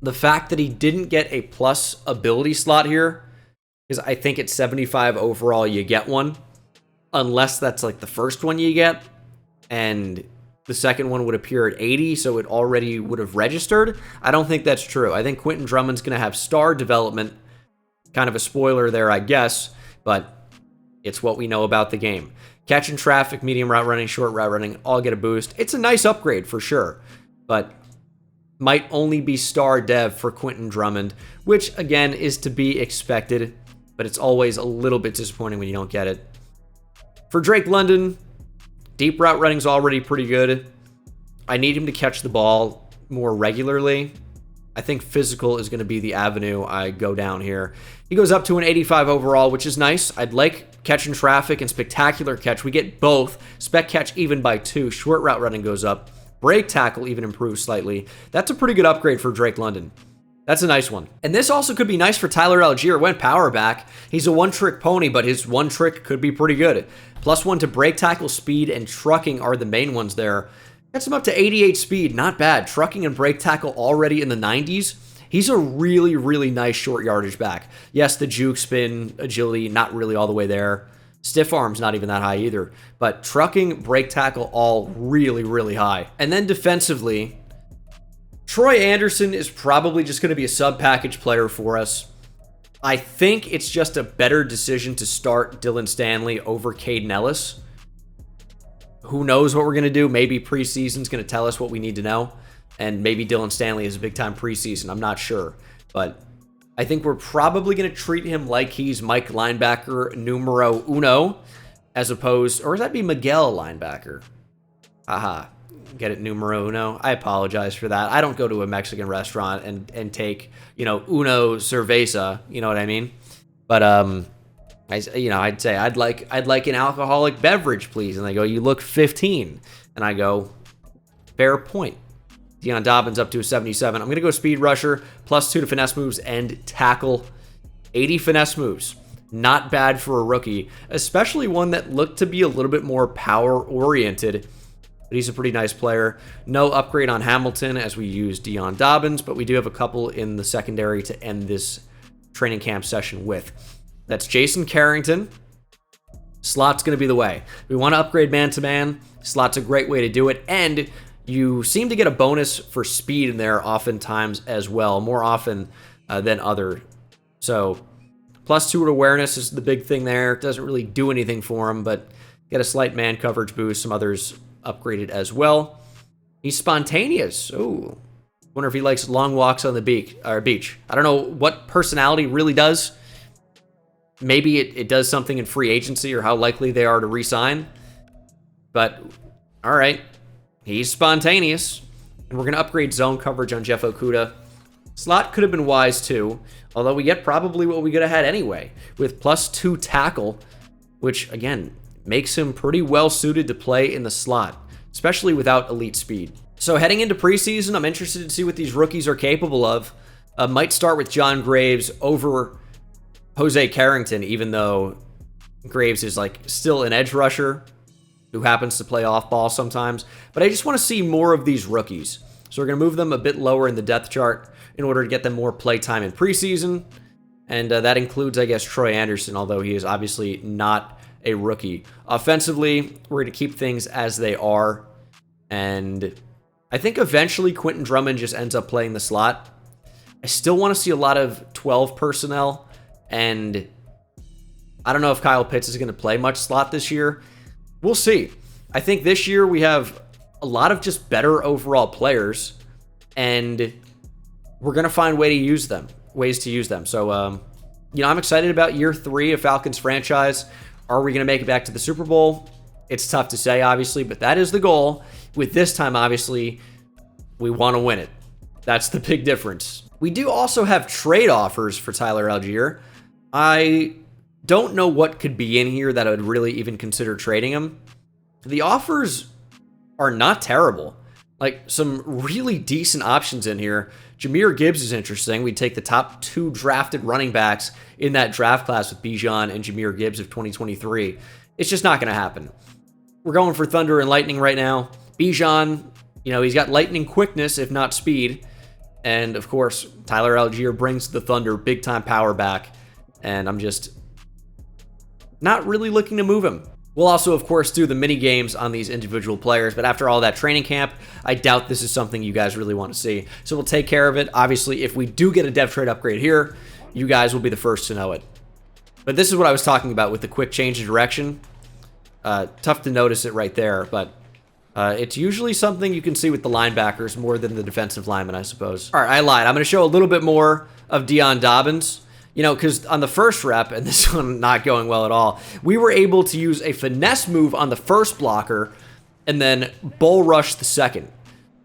The fact that he didn't get a plus ability slot here, because I think at 75 overall you get one, unless that's like the first one you get, and the second one would appear at 80, so it already would have registered. I don't think that's true. I think Quentin Drummond's going to have star development. Kind of a spoiler there, I guess, but it's what we know about the game. Catch and traffic, medium route running, short route running, all get a boost. It's a nice upgrade for sure, but might only be star dev for Quentin Drummond, which again is to be expected, but it's always a little bit disappointing when you don't get it. For Drake London, deep route running's already pretty good. I need him to catch the ball more regularly. I think physical is going to be the avenue I go down here. He goes up to an 85 overall, which is nice. I'd like catch and traffic and spectacular catch. We get both. Spec catch even by 2. Short route running goes up. Break tackle even improves slightly. That's a pretty good upgrade for Drake London. That's a nice one. And this also could be nice for Tyler Algier. Went power back. He's a one-trick pony, but his one trick could be pretty good. +1 to break tackle, speed, and trucking are the main ones there. Gets him up to 88 speed. Not bad. Trucking and break tackle already in the 90s. He's a really, really nice short yardage back. Yes, the juke, spin, agility, not really all the way there. Stiff arm's not even that high either. But trucking, break tackle, all really, really high. And then defensively, Troy Anderson is probably just going to be a sub-package player for us. I think it's just a better decision to start Dylan Stanley over Caden Ellis. Who knows what we're going to do? Maybe preseason's going to tell us what we need to know. And maybe Dylan Stanley is a big-time preseason. I'm not sure. But I think we're probably going to treat him like he's Mike linebacker numero uno, as opposed, or would that be Miguel linebacker? Aha. Get it, numero uno. I apologize for that. I don't go to a Mexican restaurant and take, uno cerveza, you know what I mean? But I'd say I'd like an alcoholic beverage, please. And they go, you look 15. And I go, fair point. Deion Dobbins up to a 77. I'm going to go speed rusher, +2 to finesse moves and tackle. 80 finesse moves. Not bad for a rookie, especially one that looked to be a little bit more power-oriented. But he's a pretty nice player. No upgrade on Hamilton as we use Deion Dobbins, but we do have a couple in the secondary to end this training camp session with. That's Jason Carrington. Slot's going to be the way. We want to upgrade man-to-man. Slot's a great way to do it, and you seem to get a bonus for speed in there oftentimes as well, more often than other. So +2 to awareness is the big thing there. It doesn't really do anything for him, but get a slight man coverage boost. Some others upgraded as well. He's spontaneous. Ooh. Wonder if he likes long walks on the beach. I don't know what personality really does. Maybe it does something in free agency or how likely they are to re-sign. But, all right. He's spontaneous. And we're going to upgrade zone coverage on Jeff Okudah. Slot could have been wise too, although we get probably what we could have had anyway, with +2 tackle, which, again, makes him pretty well suited to play in the slot, especially without elite speed. So heading into preseason, I'm interested to see what these rookies are capable of. Might start with John Graves over Jose Carrington, even though Graves is still an edge rusher who happens to play off ball sometimes. But I just want to see more of these rookies. So we're going to move them a bit lower in the depth chart in order to get them more play time in preseason. And that includes, I guess, Troy Anderson, although he is obviously not a rookie. Offensively, we're going to keep things as they are. And I think eventually Quentin Drummond just ends up playing the slot. I still want to see a lot of 12 personnel. And I don't know if Kyle Pitts is going to play much slot this year. We'll see. I think this year we have a lot of just better overall players. And we're going to find ways to use them. So, I'm excited about year 3 of Falcons franchise. Are we going to make it back to the Super Bowl? It's tough to say, obviously, but that is the goal. With this time, obviously, we want to win it. That's the big difference. We do also have trade offers for Tyler Algier. I don't know what could be in here that I would really even consider trading him. The offers are not terrible. Like, some really decent options in here. Jahmyr Gibbs is interesting. We take the top 2 drafted running backs in that draft class with Bijan and Jahmyr Gibbs of 2023. It's just not going to happen. We're going for Thunder and Lightning right now. Bijan, you know, he's got lightning quickness, if not speed. And, of course, Tyler Algier brings the Thunder big-time power back. And I'm just not really looking to move him. We'll also, of course, do the mini games on these individual players, but after all that training camp, I doubt this is something you guys really want to see. So we'll take care of it. Obviously, if we do get a dev trade upgrade here, you guys will be the first to know it. But this is what I was talking about with the quick change of direction. Tough to notice it right there, but it's usually something you can see with the linebackers more than the defensive linemen, I suppose. All right, I lied. I'm going to show a little bit more of Deon Dobbins. You know, because on the first rep, and this one not going well at all, we were able to use a finesse move on the first blocker and then bull rush the second.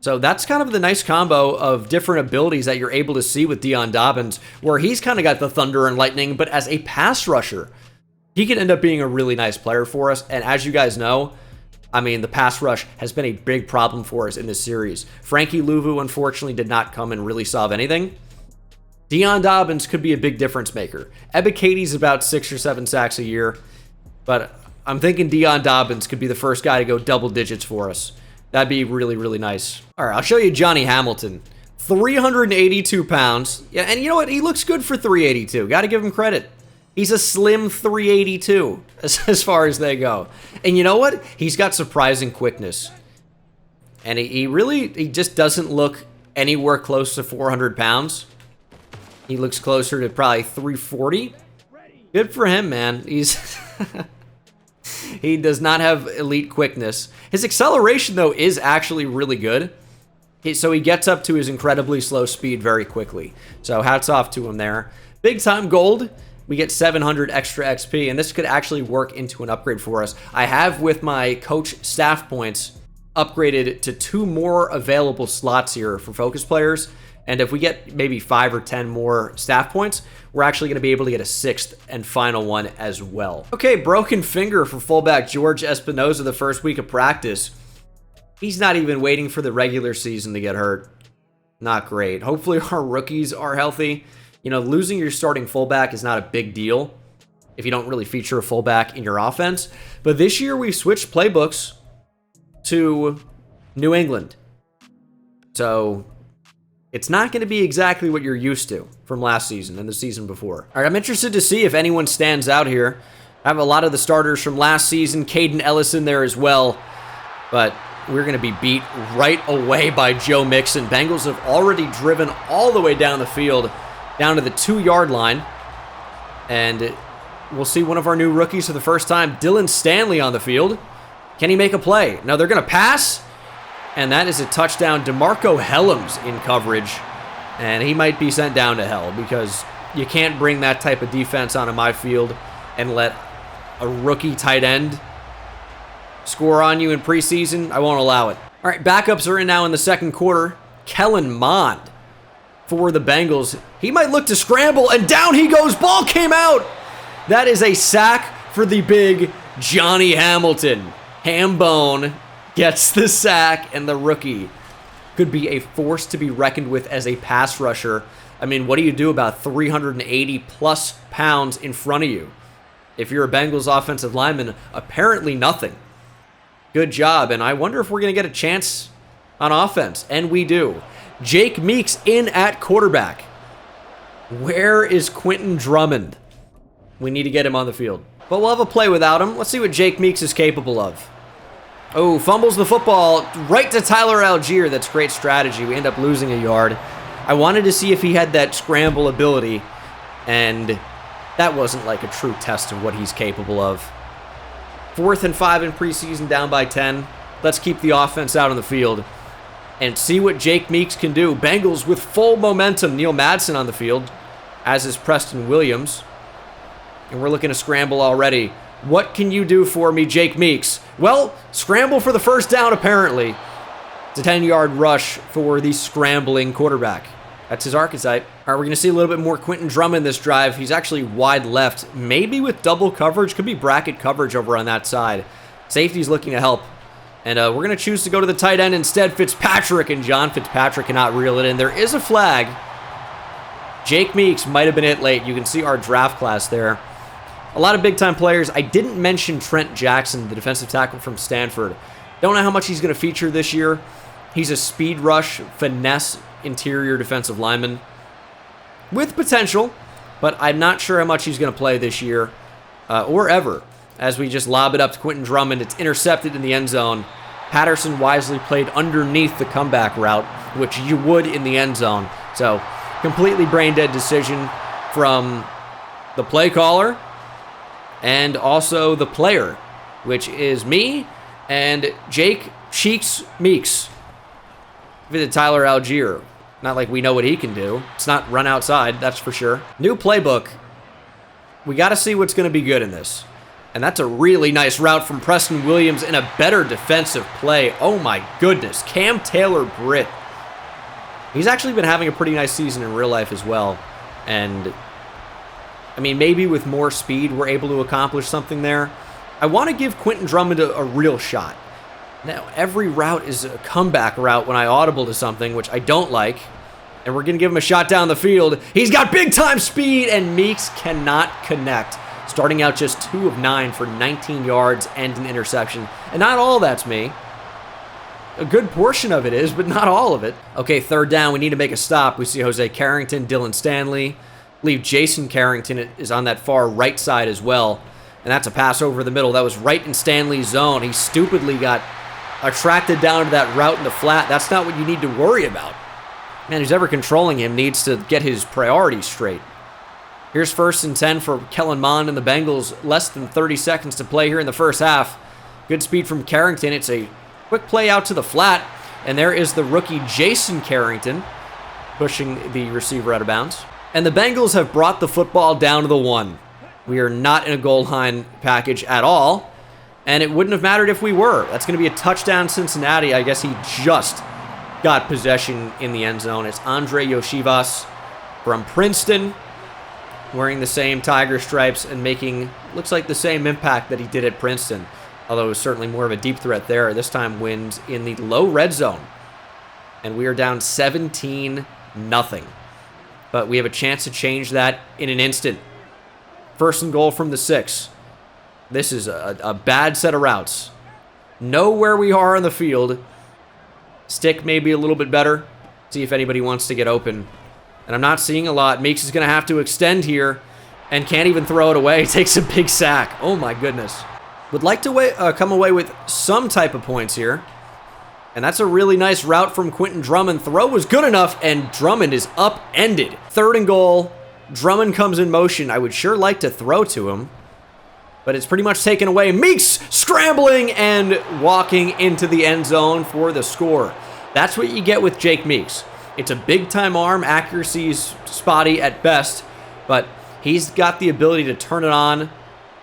So that's kind of the nice combo of different abilities that you're able to see with Deon Dobbins, where he's kind of got the thunder and lightning, but as a pass rusher, he can end up being a really nice player for us. And as you guys know, I mean, the pass rush has been a big problem for us in this series. Frankie Louvu, unfortunately, did not come and really solve anything. Deon Dobbins could be a big difference maker. Ebikadi's about 6 or 7 sacks a year, but I'm thinking Deon Dobbins could be the first guy to go double digits for us. That'd be really, really nice. All right, I'll show you Johnny Hamilton. 382 pounds. Yeah, and you know what? He looks good for 382. Got to give him credit. He's a slim 382 as far as they go. And you know what? He's got surprising quickness. And he just doesn't look anywhere close to 400 pounds. He looks closer to probably 340. Good for him, man. He does not have elite quickness. His acceleration, though, is actually really good. So he gets up to his incredibly slow speed very quickly. So hats off to him there. Big time gold. We get 700 extra XP, and this could actually work into an upgrade for us. I have, with my coach staff points, upgraded to 2 more available slots here for focus players. And if we get maybe 5 or 10 more staff points, we're actually going to be able to get a 6th and final one as well. Okay, broken finger for fullback George Espinoza the first week of practice. He's not even waiting for the regular season to get hurt. Not great. Hopefully our rookies are healthy. You know, losing your starting fullback is not a big deal if you don't really feature a fullback in your offense. But this year we switched playbooks to New England. So it's not going to be exactly what you're used to from last season and the season before. All right, I'm interested to see if anyone stands out here. I have a lot of the starters from last season. Caden Ellison there as well. But we're going to be beat right away by Joe Mixon. Bengals have already driven all the way down the field, down to the 2-yard line. And we'll see one of our new rookies for the first time, Dylan Stanley, on the field. Can he make a play? No, they're going to pass. And that is a touchdown. DeMarco Helms in coverage. And he might be sent down to hell because you can't bring that type of defense onto my field and let a rookie tight end score on you in preseason. I won't allow it. All right, backups are in now in the second quarter. Kellen Mond for the Bengals. He might look to scramble, and down he goes. Ball came out. That is a sack for the big Johnny Hamilton. Hambone gets the sack, and the rookie could be a force to be reckoned with as a pass rusher. I mean, what do you do about 380 plus pounds in front of you? If you're a Bengals offensive lineman, apparently nothing. Good job, and I wonder if we're going to get a chance on offense, and we do. Jake Meeks in at quarterback. Where is Quentin Drummond? We need to get him on the field. But we'll have a play without him. Let's see what Jake Meeks is capable of. Oh, fumbles the football right to Tyler Algier. That's great strategy. We end up losing a yard. I wanted to see if he had that scramble ability, and that wasn't like a true test of what he's capable of. 4th and 5 in preseason, down by 10. Let's keep the offense out on the field and see what Jake Meeks can do. Bengals with full momentum. Neil Madsen on the field, as is Preston Williams. And we're looking to scramble already. What can you do for me, Jake Meeks? Well, scramble for the first down, apparently. It's a 10-yard rush for the scrambling quarterback. That's his archetype. All right, we're going to see a little bit more Quentin Drummond this drive. He's actually wide left, maybe with double coverage. Could be bracket coverage over on that side. Safety's looking to help. And we're going to choose to go to the tight end instead, Fitzpatrick, and John Fitzpatrick cannot reel it in. There is a flag. Jake Meeks might have been hit late. You can see our draft class there. A lot of big-time players. I didn't mention Trent Jackson, the defensive tackle from Stanford. Don't know how much he's going to feature this year. He's a speed rush, finesse, interior defensive lineman with potential, but I'm not sure how much he's going to play this year or ever. As we just lob it up to Quentin Drummond, it's intercepted in the end zone. Patterson wisely played underneath the comeback route, which you would in the end zone. So, completely brain-dead decision from the play caller and also the player, which is me and Jake Cheeks Meeks. Visit Tyler Algier. Not like we know what he can do. It's not run outside, that's for sure. New playbook. We got to see what's going to be good in this. And that's a really nice route from Preston Williams in a better defensive play. Oh my goodness. Cam Taylor-Britt. He's actually been having a pretty nice season in real life as well. And, I mean, maybe with more speed we're able to accomplish something there. I want to give Quentin Drummond a real shot. Now, every route is a comeback route when I audible to something, which I don't like. And we're going to give him a shot down the field. He's got big-time speed, and Meeks cannot connect. Starting out just 2 of 9 for 19 yards and an interception. And not all that's me. A good portion of it is, but not all of it. Okay, third down. We need to make a stop. We see Jose Carrington, Dylan Stanley. I believe Jason Carrington is on that far right side as well. And that's a pass over the middle. That was right in Stanley's zone. He stupidly got attracted down to that route in the flat. That's not what you need to worry about. Man, who's ever controlling him needs to get his priorities straight. Here's 1st and 10 for Kellen Mond and the Bengals. Less than 30 seconds to play here in the first half. Good speed from Carrington. It's a quick play out to the flat. And there is the rookie Jason Carrington pushing the receiver out of bounds. And the Bengals have brought the football down to the 1. We are not in a goal line package at all. And it wouldn't have mattered if we were. That's going to be a touchdown Cincinnati. I guess he just got possession in the end zone. It's Andre Yoshivas from Princeton, wearing the same tiger stripes and making, looks like the same impact that he did at Princeton. Although it was certainly more of a deep threat there. This time wins in the low red zone. And we are down 17-0. But we have a chance to change that in an instant. 1st and goal from the 6. This is a bad set of routes. Know where we are on the field. Stick maybe a little bit better. See if anybody wants to get open. And I'm not seeing a lot. Meeks is going to have to extend here and can't even throw it away. Takes a big sack. Oh, my goodness. Would like to come away with some type of points here. And that's a really nice route from Quentin Drummond. Throw was good enough, and Drummond is upended. 3rd and goal. Drummond comes in motion. I would sure like to throw to him, but it's pretty much taken away. Meeks scrambling and walking into the end zone for the score. That's what you get with Jake Meeks. It's a big-time arm. Accuracy's spotty at best, but he's got the ability to turn it on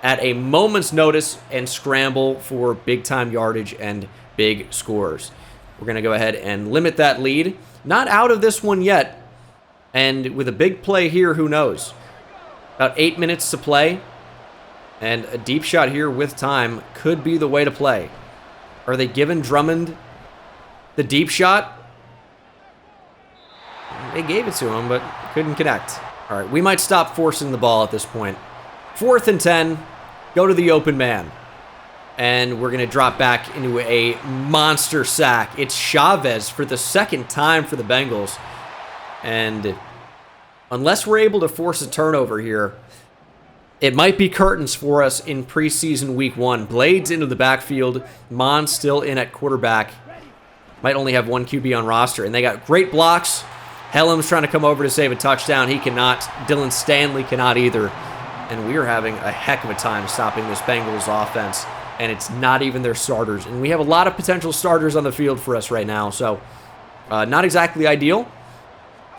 at a moment's notice and scramble for big-time yardage and big scores. We're going to go ahead and limit that lead. Not out of this one yet, and with a big play here, who knows? About 8 minutes to play, and a deep shot here with time could be the way to play. Are they giving Drummond the deep shot? They gave it to him, but couldn't connect. All right, we might stop forcing the ball at this point. 4th and 10, go to the open man. And we're going to drop back into a monster sack. It's Chavez for the 2nd time for the Bengals. And unless we're able to force a turnover here, it might be curtains for us in preseason week 1. Blades into the backfield. Mon still in at quarterback. Might only have 1 QB on roster. And they got great blocks. Hellam's trying to come over to save a touchdown. He cannot. Dylan Stanley cannot either. And we are having a heck of a time stopping this Bengals offense. And it's not even their starters. And we have a lot of potential starters on the field for us right now. So, not exactly ideal.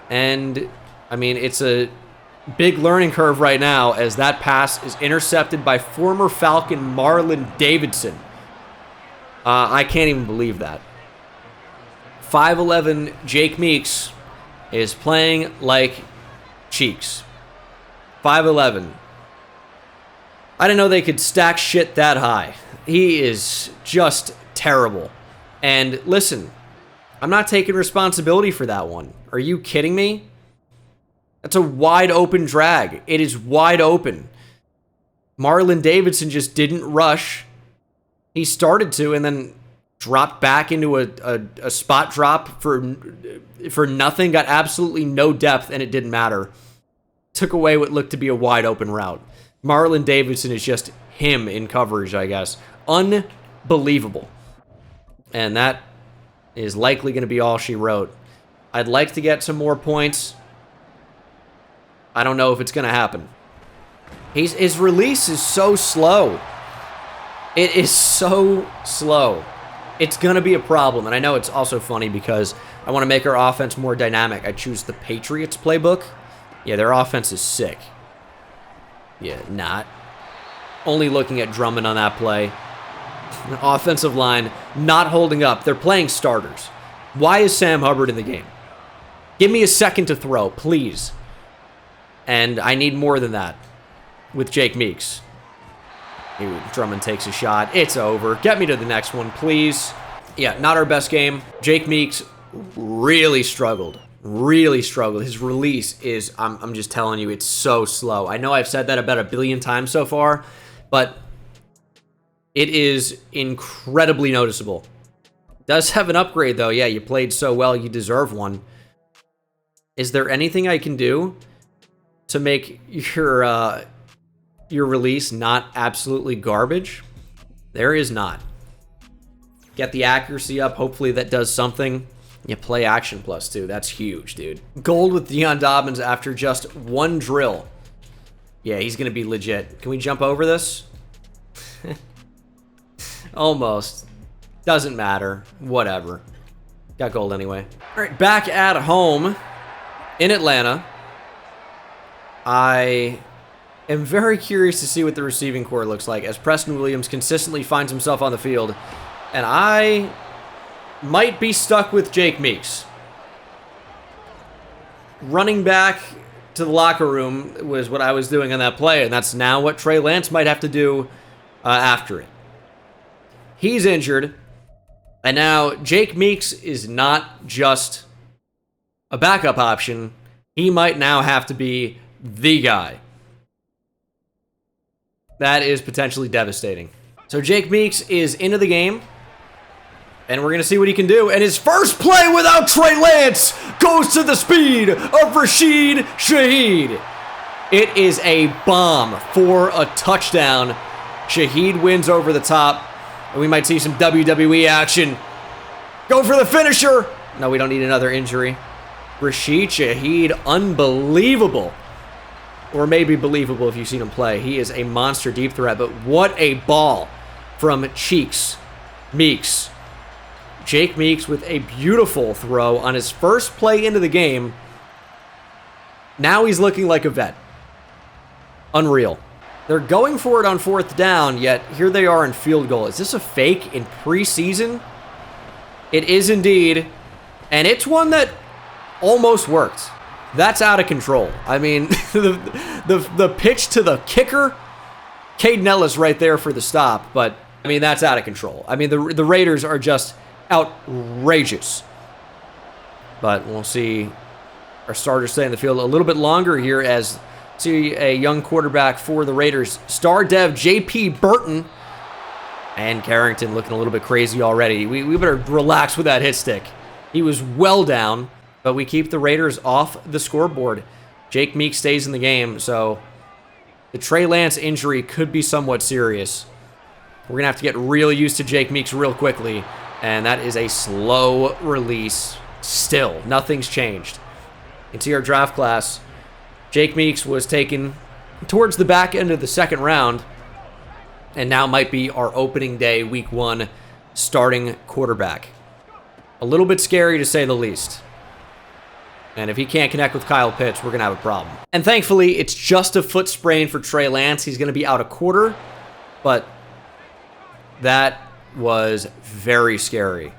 And, I mean, it's a big learning curve right now as that pass is intercepted by former Falcon Marlon Davidson. I can't even believe that. 5'11" Jake Meeks is playing like cheeks. 5'11". I didn't know they could stack shit that high. He is just terrible. And listen, I'm not taking responsibility for that one. Are you kidding me? That's a wide open drag. It is wide open. Marlon Davidson just didn't rush. He started to and then dropped back into a spot drop for nothing, got absolutely no depth, and it didn't matter. Took away what looked to be a wide open route. Marlon Davidson is just him in coverage, I guess. Unbelievable. And that is likely going to be all she wrote. I'd like to get some more points. I don't know if it's going to happen. His release is so slow. It is so slow. It's going to be a problem. And I know it's also funny because I want to make our offense more dynamic. I choose the Patriots playbook. Yeah, their offense is sick. Yeah, not. Only looking at Drummond on that play. An offensive line not holding up. They're playing starters. Why is Sam Hubbard in the game? Give me a second to throw, please. And I need more than that with Jake Meeks. Drummond takes a shot. It's over. Get me to the next one, please. Yeah, not our best game. Jake Meeks really struggled. Really struggled. His release is, I'm just telling you, it's so slow. I know I've said that about 1 billion times so far, but it is incredibly noticeable. Does have an upgrade, though. Yeah, you played so well, you deserve one. Is there anything I can do to make your release not absolutely garbage? There is not. Get the accuracy up. Hopefully that does something. You play action +2. That's huge, dude. Gold with Deion Dobbins after just one drill. Yeah, he's going to be legit. Can we jump over this? Almost. Doesn't matter. Whatever. Got gold anyway. All right, back at home in Atlanta. I am very curious to see what the receiving core looks like as Preston Williams consistently finds himself on the field. And I might be stuck with Jake Meeks. Running back to the locker room was what I was doing on that play, and that's now what Trey Lance might have to do after it. He's injured, and now Jake Meeks is not just a backup option. He might now have to be the guy. That is potentially devastating. So Jake Meeks is into the game. And we're going to see what he can do. And his first play without Trey Lance goes to the speed of Rashid Shaheed. It is a bomb for a touchdown. Shaheed wins over the top. And we might see some WWE action. Go for the finisher. No, we don't need another injury. Rashid Shaheed, unbelievable. Or maybe believable if you've seen him play. He is a monster deep threat. But what a ball from Cheeks Meeks. Jake Meeks with a beautiful throw on his first play into the game. Now he's looking like a vet. Unreal. They're going for it on 4th down, yet here they are in field goal. Is this a fake in preseason? It is indeed. And it's one that almost worked. That's out of control. I mean, the pitch to the kicker, Caden Ellis right there for the stop, but I mean, that's out of control. I mean, the Raiders are just outrageous. But we'll see our starters stay in the field a little bit longer here as see a young quarterback for the Raiders. Star dev J.P. Burton and Carrington looking a little bit crazy already. We better relax with that hit stick. He was well down, but we keep the Raiders off the scoreboard. Jake Meeks stays in the game, so the Trey Lance injury could be somewhat serious. We're going to have to get real used to Jake Meeks real quickly. And that is a slow release still. Nothing's changed. You can see our draft class. Jake Meeks was taken towards the back end of the 2nd round. And now might be our opening day, week 1, starting quarterback. A little bit scary to say the least. And if he can't connect with Kyle Pitts, we're going to have a problem. And thankfully, it's just a foot sprain for Trey Lance. He's going to be out a quarter. But that was very scary.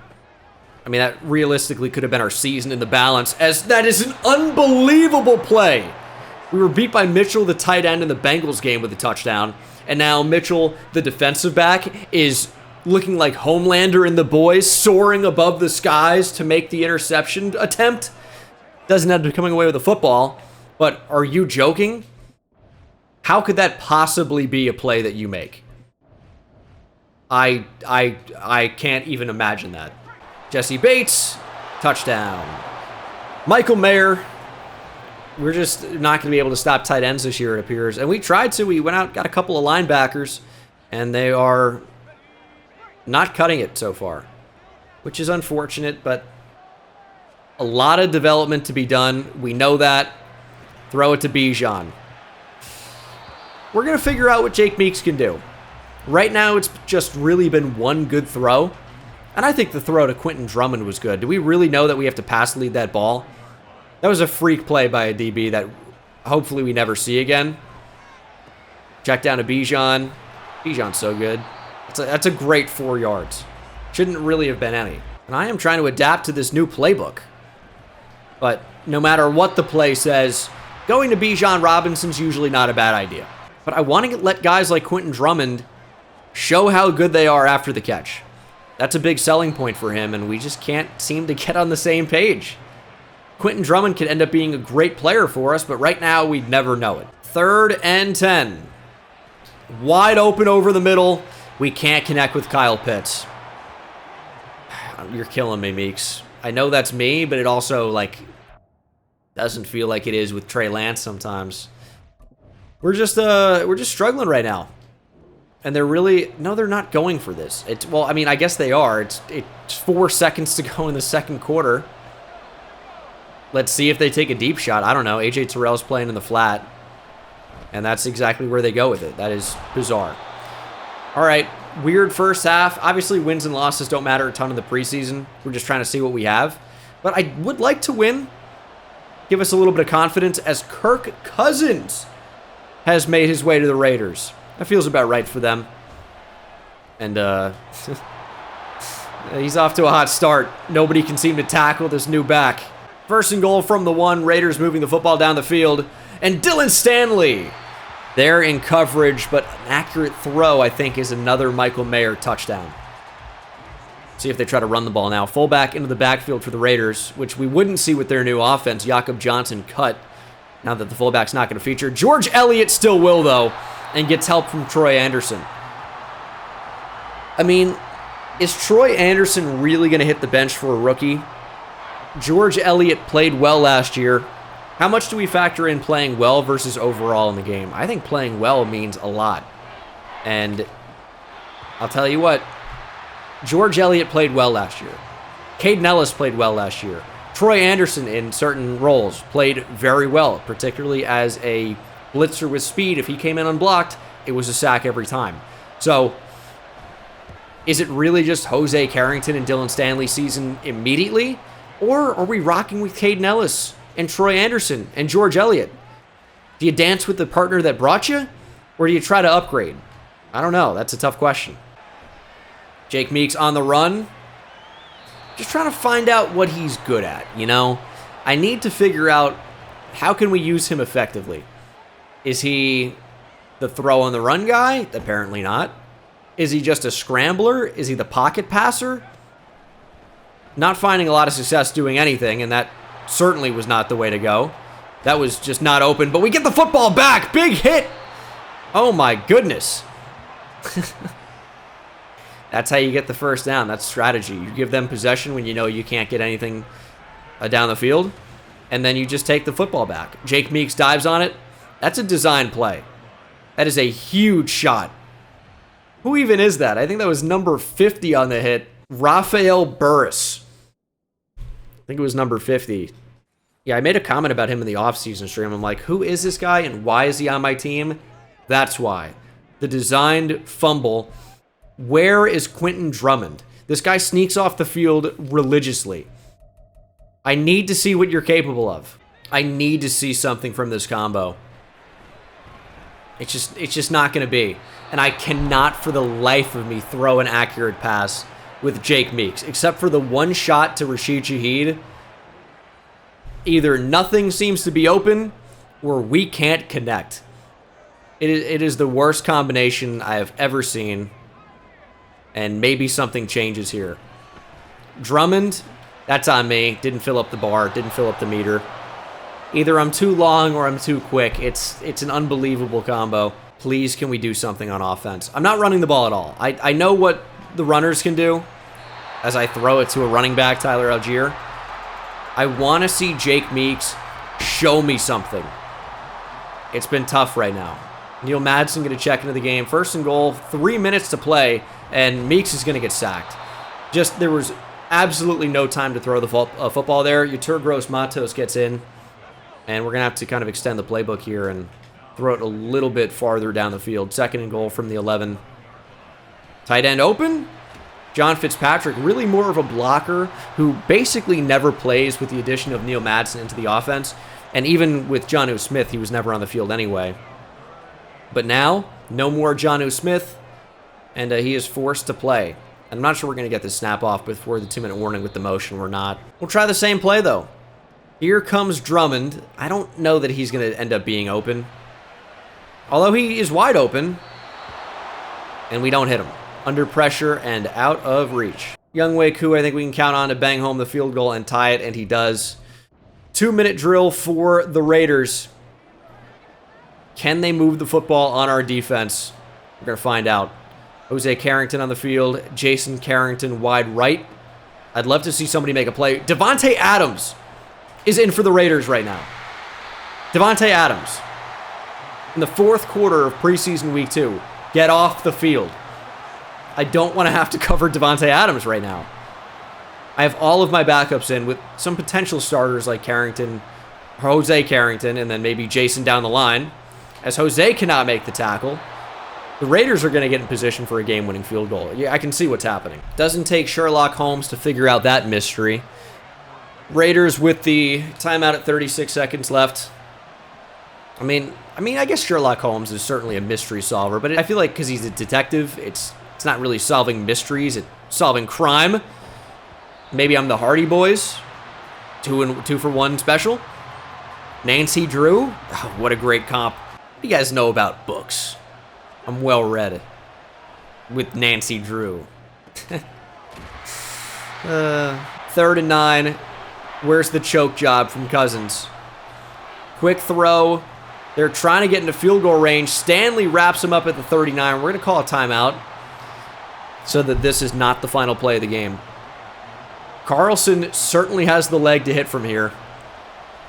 I mean, that realistically could have been our season in the balance, as that is an unbelievable play. We were beat by Mitchell, the tight end, in the Bengals game with a touchdown, and now Mitchell, the defensive back, is looking like Homelander and the boys, soaring above the skies to make the interception attempt. Doesn't end up coming away with a football. But are you joking? How could that possibly be a play that you make? I can't even imagine that. Jesse Bates, touchdown. Michael Mayer. We're just not going to be able to stop tight ends this year, it appears. And we tried to. We went out, got a couple of linebackers, and they are not cutting it so far, which is unfortunate, but a lot of development to be done. We know that. Throw it to Bijan. We're going to figure out what Jake Meeks can do. Right now, it's just really been one good throw, and I think the throw to Quentin Drummond was good. Do we really know that we have to pass lead that ball? That was a freak play by a DB that hopefully we never see again. Check down to Bijan. Bijan's so good. That's a great 4 yards. Shouldn't really have been any. And I am trying to adapt to this new playbook. But no matter what the play says, going to Bijan Robinson's usually not a bad idea. But I want to let guys like Quentin Drummond show how good they are after the catch. That's a big selling point for him, and we just can't seem to get on the same page. Quentin Drummond could end up being a great player for us, but right now we'd never know it. 3rd and 10. Wide open over the middle. We can't connect with Kyle Pitts. You're killing me, Meeks. I know that's me, but it also, like, doesn't feel like it is with Trey Lance sometimes. We're just struggling right now. And they're not going for this. Well, I mean, I guess they are. It's 4 seconds to go in the second quarter. Let's see if they take a deep shot. I don't know. AJ Terrell's playing in the flat. And that's exactly where they go with it. That is bizarre. All right. Weird first half. Obviously, wins and losses don't matter a ton in the preseason. We're just trying to see what we have. But I would like to win. Give us a little bit of confidence as Kirk Cousins has made his way to the Raiders. That feels about right for them. And he's off to a hot start. Nobody can seem to tackle this new back. 1st and goal from the 1. Raiders moving the football down the field. And Dylan Stanley there in coverage, but an accurate throw, I think, is another Michael Mayer touchdown. See if they try to run the ball now. Fullback into the backfield for the Raiders, which we wouldn't see with their new offense. Jakob Johnson cut now that the fullback's not going to feature. George Elliott still will, though, and gets help from Troy Anderson. I mean, is Troy Anderson really going to hit the bench for a rookie? George Elliott played well last year. How much do we factor in playing well versus overall in the game? I think playing well means a lot. And I'll tell you what, George Elliott played well last year. Caden Ellis played well last year. Troy Anderson, in certain roles, played very well, particularly as a blitzer with speed. If he came in unblocked, it was a sack every time. So, is it really just Jose Carrington and Dylan Stanley season immediately? Or are we rocking with Caden Ellis and Troy Anderson and George Elliott? Do you dance with the partner that brought you? Or do you try to upgrade? I don't know. That's a tough question. Jake Meeks on the run. Just trying to find out what he's good at, you know? I need to figure out how can we use him effectively. Is he the throw on the run guy? Apparently not. Is he just a scrambler? Is he the pocket passer? Not finding a lot of success doing anything, and that certainly was not the way to go. That was just not open, but we get the football back. Big hit. Oh my goodness. That's how you get the first down. That's strategy. You give them possession when you know you can't get anything down the field, and then you just take the football back. Jake Meeks dives on it. That's a design play. That is a huge shot. Who even is that? I think that was number 50 on the hit. Rafael Burris. I think it was number 50. Yeah, I made a comment about him in the offseason stream. I'm like, who is this guy and why is he on my team? That's why. The designed fumble. Where is Quentin Drummond? This guy sneaks off the field religiously. I need to see what you're capable of. I need to see something from this combo. It's just not going to be. And I cannot for the life of me throw an accurate pass with Jake Meeks, except for the one shot to Rashid Shaheed. Either nothing seems to be open, or we can't connect. It is the worst combination I have ever seen. and maybe something changes here. Drummond, that's on me. Didn't fill up the bar, didn't fill up the meter. Either I'm too long or I'm too quick. It's an unbelievable combo. Please, can we do something on offense? I'm not running the ball at all. I know what the runners can do as I throw it to a running back, Tyler Algier. I want to see Jake Meeks show me something. It's been tough right now. Neil Madsen going to check into the game. First and goal, 3 minutes to play, and Meeks is going to get sacked. Just, there was absolutely no time to throw the football there. Yeturgros Matos gets in, and we're going to have to kind of extend the playbook here and throw it a little bit farther down the field. Second and goal from the 11. Tight end open. John Fitzpatrick, really more of a blocker who basically never plays with the addition of Neil Madsen into the offense. And even with Jonnu Smith, he was never on the field anyway. But now, no more Jonnu Smith, and he is forced to play. I'm not sure we're going to get this snap off before the 2-minute warning with the motion. We're not. We'll try the same play, though. Here comes Drummond. I don't know that he's going to end up being open. Although he is wide open, and we don't hit him. Under pressure and out of reach. Younghoe Koo, I think we can count on to bang home the field goal and tie it, and he does. 2-minute drill for the Raiders. Can they move the football on our defense? We're going to find out. Jose Carrington on the field. Jason Carrington wide right. I'd love to see somebody make a play. Devontae Adams is in for the Raiders right now. Devontae Adams. In the fourth quarter of preseason week 2. Get off the field. I don't want to have to cover Devontae Adams right now. I have all of my backups in with some potential starters like Carrington, Jose Carrington, and then maybe Jason down the line. As Jose cannot make the tackle, the Raiders are going to get in position for a game-winning field goal. Yeah, I can see what's happening. Doesn't take Sherlock Holmes to figure out that mystery. Raiders with the timeout at 36 seconds left. I mean, I guess Sherlock Holmes is certainly a mystery solver, but I feel like because he's a detective, it's not really solving mysteries, it's solving crime. Maybe I'm the Hardy Boys. 2 for 1 special. Nancy Drew. Oh, what a great comp. You guys know about books. I'm well read with Nancy Drew. 3rd and 9. Where's the choke job from Cousins? Quick throw. They're trying to get into field goal range. Stanley wraps him up at the 39. We're going to call a timeout so that this is not the final play of the game. Carlson certainly has the leg to hit from here.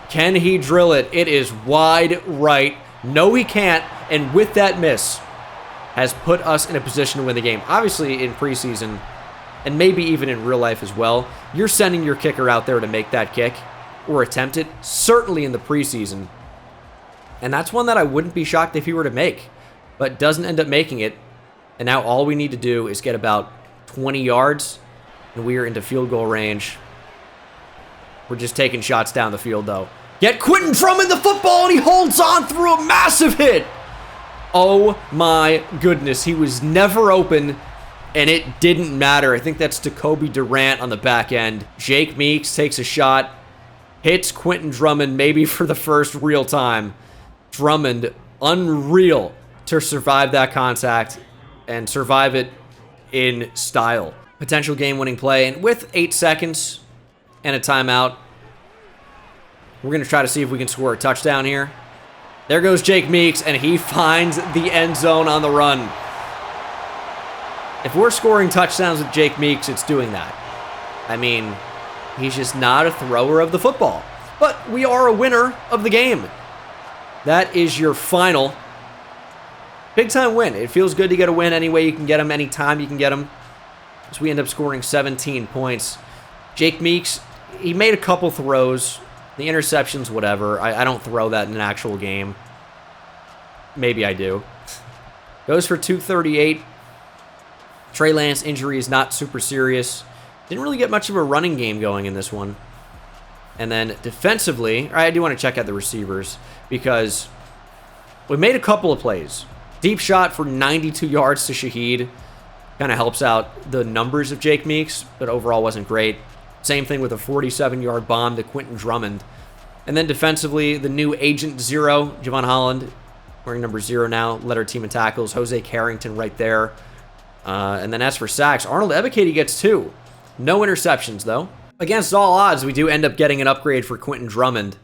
Can he drill it? It is wide right. No, he can't. And with that miss, has put us in a position to win the game. Obviously, in preseason, and maybe even in real life as well, you're sending your kicker out there to make that kick or attempt it, certainly in the preseason. And that's one that I wouldn't be shocked if he were to make, but doesn't end up making it. And now all we need to do is get about 20 yards, and we are into field goal range. We're just taking shots down the field, though. Get Quentin Drummond the football, and he holds on through a massive hit. Oh, my goodness. He was never open, and it didn't matter. I think that's Jacoby Durant on the back end. Jake Meeks takes a shot, hits Quentin Drummond maybe for the first real time. Drummond, unreal to survive that contact and survive it in style. Potential game-winning play, and with 8 seconds and a timeout, we're going to try to see if we can score a touchdown here. There goes Jake Meeks, and he finds the end zone on the run. If we're scoring touchdowns with Jake Meeks, it's doing that. I mean, he's just not a thrower of the football. But we are a winner of the game. That is your final big-time win. It feels good to get a win any way you can get them, any time you can get them. So we end up scoring 17 points. Jake Meeks, he made a couple throws. The interceptions, whatever. I don't throw that in an actual game. Maybe I do. Goes for 238. Trey Lance injury is not super serious. Didn't really get much of a running game going in this one. And then defensively, I do want to check out the receivers because we made a couple of plays. Deep shot for 92 yards to Shaheed. Kind of helps out the numbers of Jake Meeks, but overall wasn't great. Same thing with a 47-yard bomb to Quentin Drummond. And then defensively, the new Agent Zero, Javon Holland, wearing number 0 now, led our team in tackles. Jose Carrington right there. And then as for sacks, Arnold Ebiketie gets 2. No interceptions, though. Against all odds, we do end up getting an upgrade for Quentin Drummond.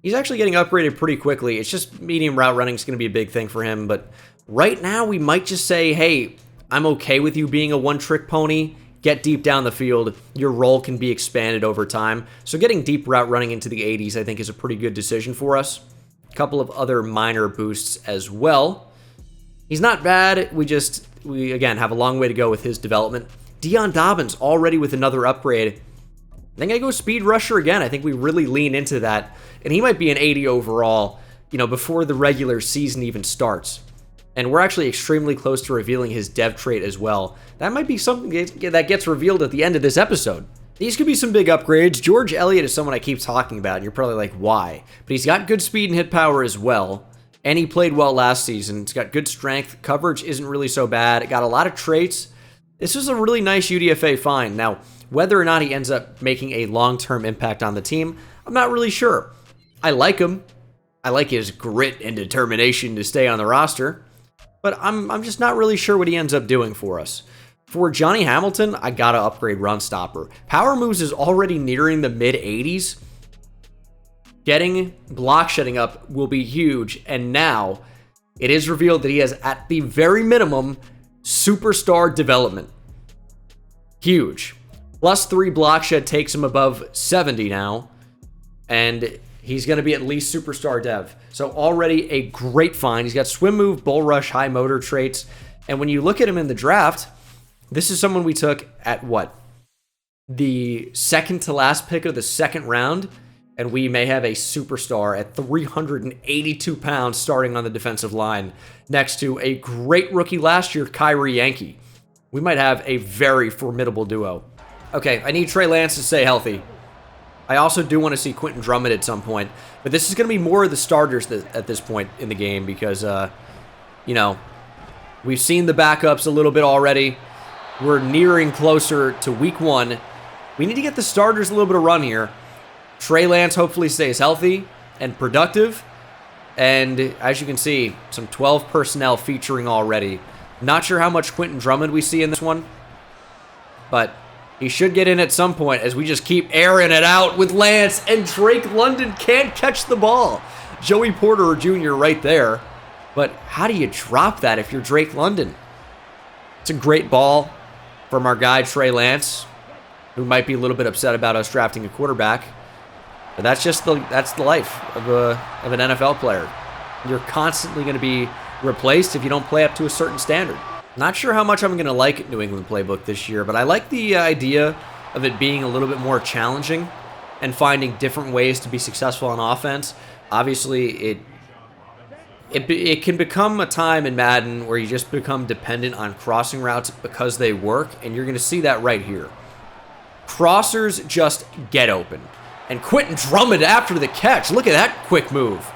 He's actually getting upgraded pretty quickly. It's just medium route running is going to be a big thing for him. But right now, we might just say, hey, I'm okay with you being a one-trick pony. Get deep down the field. Your role can be expanded over time. So getting deep route running into the 80s, I think, is a pretty good decision for us. A couple of other minor boosts as well. He's not bad. We again, have a long way to go with his development. Dion Dobbins already with another upgrade. I think I go speed rusher again. I think we really lean into that. And he might be an 80 overall, before the regular season even starts. And we're actually extremely close to revealing his dev trait as well. That might be something that gets revealed at the end of this episode. These could be some big upgrades. George Elliott is someone I keep talking about, and you're probably like, why? But he's got good speed and hit power as well. And he played well last season. He's got good strength. Coverage isn't really so bad. It got a lot of traits. This is a really nice UDFA find. Now, whether or not he ends up making a long-term impact on the team, I'm not really sure. I like him. I like his grit and determination to stay on the roster. But I'm just not really sure what he ends up doing for us. For Johnny Hamilton, I gotta upgrade run stopper. Power moves is already nearing the mid-80s. Getting block shedding up will be huge. And now, it is revealed that he has, at the very minimum, superstar development. Huge. +3 block shed takes him above 70 now. And he's going to be at least superstar dev. So already a great find. He's got swim move, bull rush, high motor traits. And when you look at him in the draft, this is someone we took at what? The second to last pick of the second round. And we may have a superstar at 382 pounds starting on the defensive line next to a great rookie last year, Kyrie Yankee. We might have a very formidable duo. Okay, I need Trey Lance to stay healthy. I also do want to see Quentin Drummond at some point, but this is going to be more of the starters at this point in the game because, we've seen the backups a little bit already. We're nearing closer to week 1. We need to get the starters a little bit of run here. Trey Lance hopefully stays healthy and productive, and as you can see, some 12 personnel featuring already. Not sure how much Quentin Drummond we see in this one, but he should get in at some point as we just keep airing it out with Lance, and Drake London can't catch the ball. Joey Porter Jr. right there. But how do you drop that if you're Drake London? It's a great ball from our guy Trey Lance, who might be a little bit upset about us drafting a quarterback. But that's the life of an NFL player. You're constantly going to be replaced if you don't play up to a certain standard. Not sure how much I'm going to like New England playbook this year, but I like the idea of it being a little bit more challenging and finding different ways to be successful on offense. Obviously, it can become a time in Madden where you just become dependent on crossing routes because they work, and you're going to see that right here. Crossers just get open. And Quentin Drummond after the catch. Look at that quick move.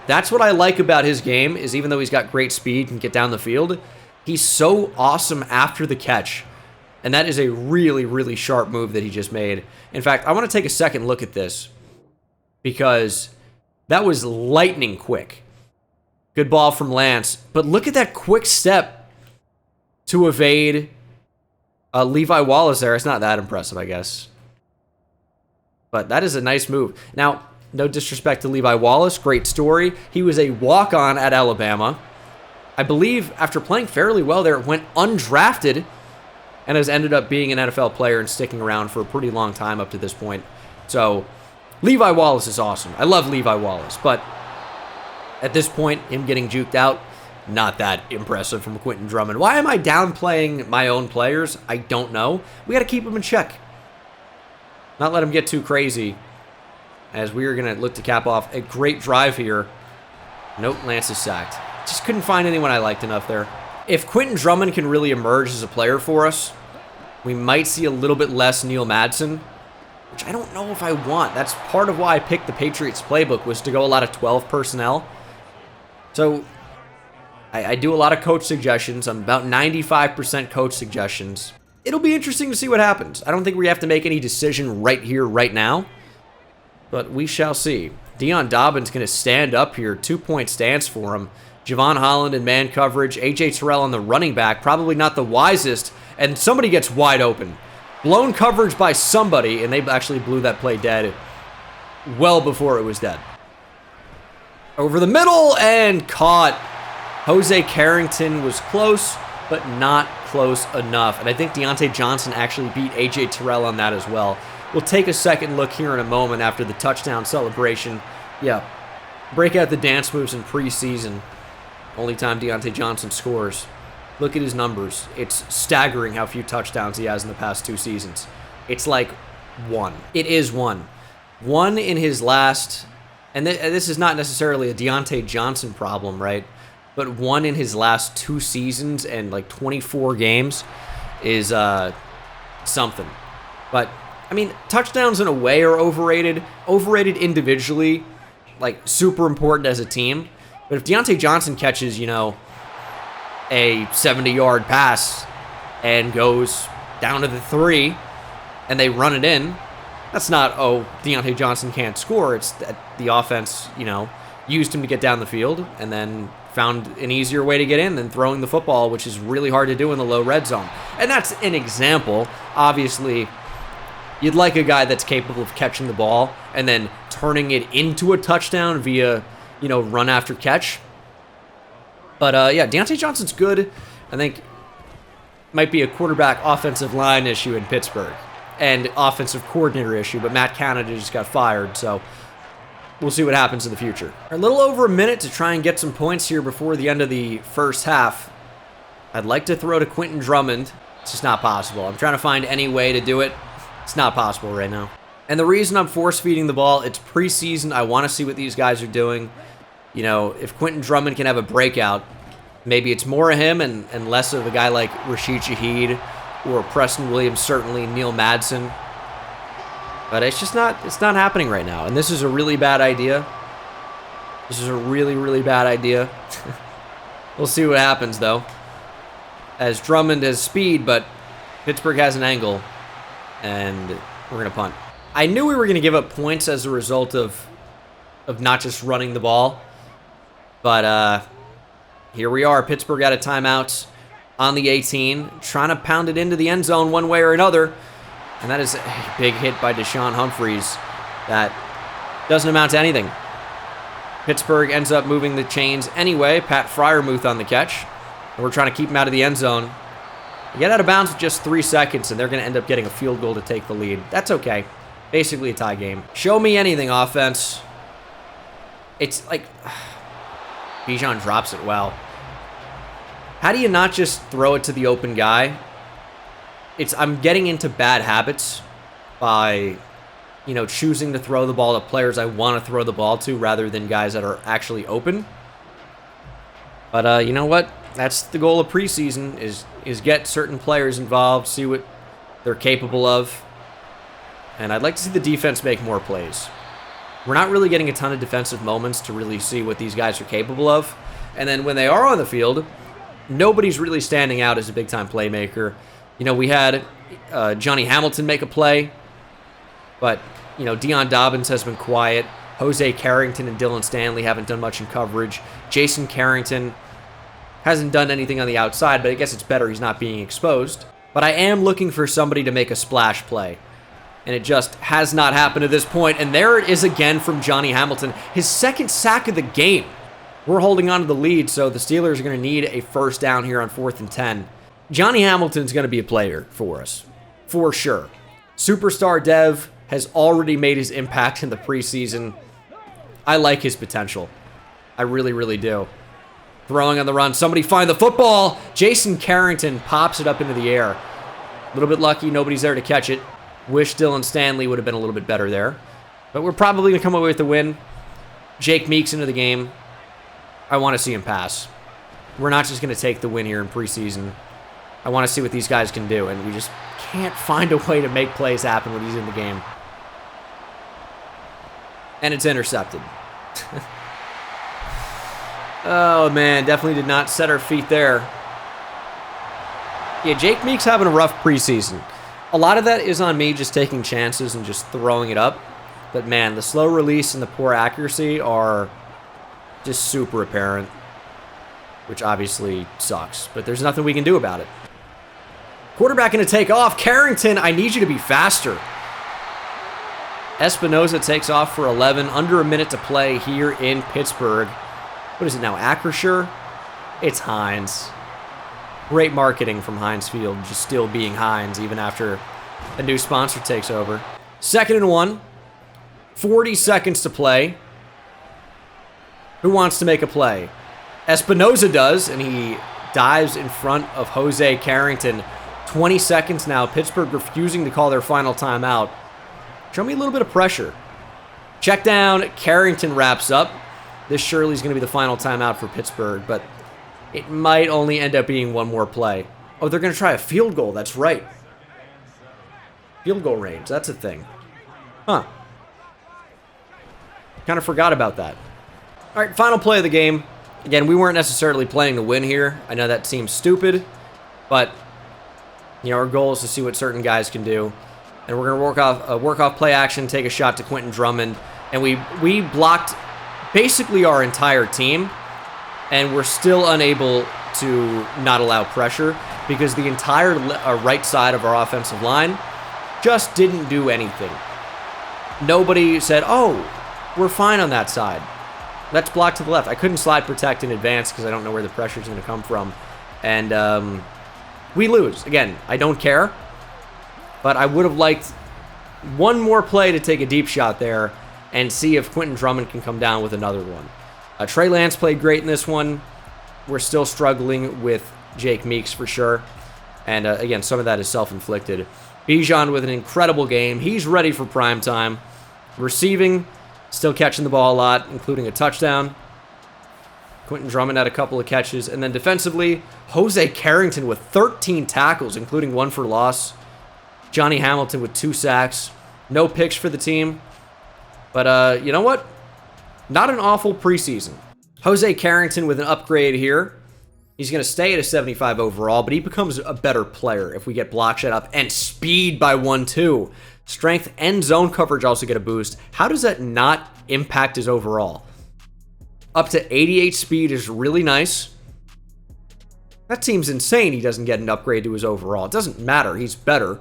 That's what I like about his game, is even though he's got great speed and get down the field, he's so awesome after the catch. And that is a really, really sharp move that he just made. In fact, I want to take a second look at this because that was lightning quick. Good ball from Lance. But look at that quick step to evade Levi Wallace there. It's not that impressive, I guess. But that is a nice move. Now, no disrespect to Levi Wallace. Great story. He was a walk-on at Alabama. I believe after playing fairly well there, went undrafted and has ended up being an NFL player and sticking around for a pretty long time up to this point. So, Levi Wallace is awesome. I love Levi Wallace. But at this point, him getting juked out, not that impressive from Quentin Drummond. Why am I downplaying my own players? I don't know. We got to keep them in check. Not let him get too crazy, as we are going to look to cap off a great drive here. Nope, Lance is sacked. Just couldn't find anyone I liked enough there. If Quentin Drummond can really emerge as a player for us, we might see a little bit less Neil Madsen, which I don't know if I want. That's part of why I picked the Patriots playbook, was to go a lot of 12 personnel. So I do a lot of coach suggestions. I'm about 95% coach suggestions. It'll be interesting to see what happens. I don't think we have to make any decision right here, right now. But we shall see. Dion Dobbins going to stand up here. 2-point stance for him. Javon Holland in man coverage. A.J. Terrell on the running back. Probably not the wisest. And somebody gets wide open. Blown coverage by somebody, and they actually blew that play dead well before it was dead. Over the middle and caught. Jose Carrington was close, but not close enough. And I think Deontay Johnson actually beat A.J. Terrell on that as well. We'll take a second look here in a moment after the touchdown celebration. Yeah, break out the dance moves in preseason. Only time Deontay Johnson scores. Look at his numbers. It's staggering how few touchdowns he has in the past 2 seasons. It's like 1. It is 1. 1 in his last, and this is not necessarily a Deontay Johnson problem, right? But 1 in his last 2 seasons and like 24 games is something. But, I mean, touchdowns in a way are overrated. Overrated individually, like super important as a team. But if Deontay Johnson catches, you know, a 70-yard pass and goes down to the 3 and they run it in, that's not, oh, Deontay Johnson can't score. It's that the offense, you know, used him to get down the field and then found an easier way to get in than throwing the football, which is really hard to do in the low red zone. And that's an example. Obviously, you'd like a guy that's capable of catching the ball and then turning it into a touchdown via, you know, run after catch. But, yeah, Deontay Johnson's good. I think might be a quarterback offensive line issue in Pittsburgh and offensive coordinator issue, but Matt Canada just got fired, so we'll see what happens in the future. A little over a minute to try and get some points here before the end of the first half. I'd like to throw to Quentin Drummond. It's just not possible. I'm trying to find any way to do it. It's not possible right now. And the reason I'm force-feeding the ball, it's preseason. I want to see what these guys are doing. You know, if Quentin Drummond can have a breakout, maybe it's more of him and less of a guy like Rashid Shaheed or Preston Williams, certainly Neil Madsen. But it's just not, it's not happening right now. And this is a really bad idea. This is a really, really bad idea. We'll see what happens, though. As Drummond has speed, but Pittsburgh has an angle. And we're going to punt. I knew we were going to give up points as a result of not just running the ball. But here we are. Pittsburgh out of timeouts on the 18. Trying to pound it into the end zone one way or another. And that is a big hit by Deshaun Humphreys. That doesn't amount to anything. Pittsburgh ends up moving the chains anyway. Pat Freiermuth on the catch. And we're trying to keep him out of the end zone. Get out of bounds with just 3 seconds, and they're going to end up getting a field goal to take the lead. That's okay. Basically a tie game. Show me anything, offense. It's like Bijan drops it well. How do you not just throw it to the open guy? I'm getting into bad habits by, you know, choosing to throw the ball to players I want to throw the ball to rather than guys that are actually open. But you know what? That's the goal of preseason is get certain players involved, see what they're capable of. And I'd like to see the defense make more plays. We're not really getting a ton of defensive moments to really see what these guys are capable of. And then when they are on the field, nobody's really standing out as a big-time playmaker. You know, we had Johnny Hamilton make a play, but, you know, Deion Dobbins has been quiet. Jose Carrington and Dylan Stanley haven't done much in coverage. Jason Carrington hasn't done anything on the outside, but I guess it's better he's not being exposed. But I am looking for somebody to make a splash play. And it just has not happened at this point. And there it is again from Johnny Hamilton. His second sack of the game. We're holding on to the lead, so the Steelers are going to need a first down here on 4th and 10. Johnny Hamilton's going to be a player for us. For sure. Superstar Dev has already made his impact in the preseason. I like his potential. I really, really do. Throwing on the run. Somebody find the football. Jason Carrington pops it up into the air. A little bit lucky. Nobody's there to catch it. Wish Dylan Stanley would have been a little bit better there. But we're probably going to come away with the win. Jake Meeks into the game. I want to see him pass. We're not just going to take the win here in preseason. I want to see what these guys can do. And we just can't find a way to make plays happen when he's in the game. And it's intercepted. Oh, man, definitely did not set our feet there. Yeah, Jake Meeks having a rough preseason. A lot of that is on me just taking chances and just throwing it up. But, man, the slow release and the poor accuracy are just super apparent. which obviously sucks, but there's nothing we can do about it. Quarterback going to take off. Carrington, I need you to be faster. Espinoza takes off for 11. Under a minute to play here in Pittsburgh. What is it now, Acrisure? It's Heinz. Great marketing from Heinz Field, just still being Heinz even after a new sponsor takes over. 2nd and 1. 40 seconds to play. Who wants to make a play? Espinoza does, and he dives in front of Jose Carrington. 20 seconds now. Pittsburgh refusing to call their final timeout. Show me a little bit of pressure. Check down. Carrington wraps up. This surely is going to be the final timeout for Pittsburgh, but it might only end up being one more play. Oh, they're going to try a field goal. That's right. Field goal range. That's a thing. Huh. Kind of forgot about that. All right, final play of the game. Again, we weren't necessarily playing to win here. I know that seems stupid, but you know, our goal is to see what certain guys can do. And we're going to work off play action, take a shot to Quentin Drummond. And we blocked basically our entire team, and we're still unable to not allow pressure because the entire right side of our offensive line just didn't do anything. Nobody said, oh, we're fine on that side. Let's block to the left. I couldn't slide protect in advance because I don't know where the pressure is going to come from. And we lose. Again, I don't care. But I would have liked one more play to take a deep shot there and see if Quentin Drummond can come down with another one. Trey Lance played great in this one. We're still struggling with Jake Meeks for sure. And again, some of that is self-inflicted. Bijan with an incredible game. He's ready for prime time. Receiving, still catching the ball a lot, including a touchdown. Quentin Drummond had a couple of catches. And then defensively, Jose Carrington with 13 tackles, including one for loss. Johnny Hamilton with 2 sacks. No picks for the team. But you know what? Not an awful preseason. Jose Carrington with an upgrade here. He's going to stay at a 75 overall, but he becomes a better player if we get block shut up and speed by 1-2. Strength and zone coverage also get a boost. How does that not impact his overall? Up to 88 speed is really nice. That seems insane he doesn't get an upgrade to his overall. It doesn't matter. He's better,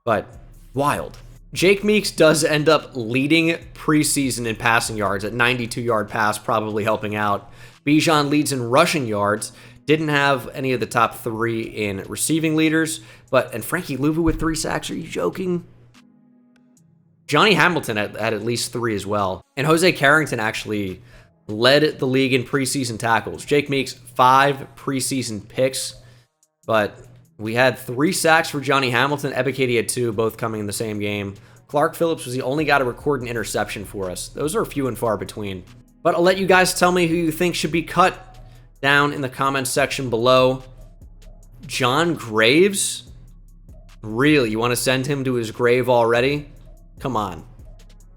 but wild. Jake Meeks does end up leading preseason in passing yards at 92-yard pass, probably helping out. Bijan leads in rushing yards. Didn't have any of the top 3 in receiving leaders, and Frankie Louvu with 3 sacks. Are you joking? Johnny Hamilton had at least 3 as well. And Jose Carrington actually led the league in preseason tackles. Jake Meeks, 5 preseason picks, but we had 3 sacks for Johnny Hamilton. Ebiketie had 2, both coming in the same game. Clark Phillips was the only guy to record an interception for us. Those are few and far between. But I'll let you guys tell me who you think should be cut down in the comments section below. John Graves? Really? You want to send him to his grave already? Come on.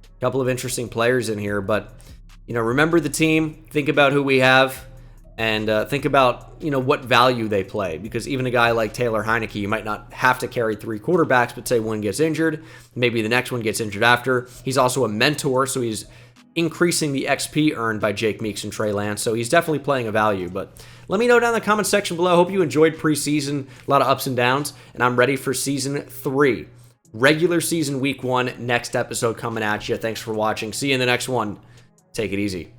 A couple of interesting players in here, but you know, remember the team, think about who we have, and think about, you know, what value they play. Because even a guy like Taylor Heineke, you might not have to carry 3 quarterbacks, but say one gets injured, maybe the next one gets injured after. He's also a mentor, so he's increasing the XP earned by Jake Meeks and Trey Lance, so he's definitely playing a value. But let me know down in the comment section below. I hope you enjoyed preseason, a lot of ups and downs, and I'm ready for season 3. Regular season week 1, next episode coming at you. Thanks for watching. See you in the next one. Take it easy.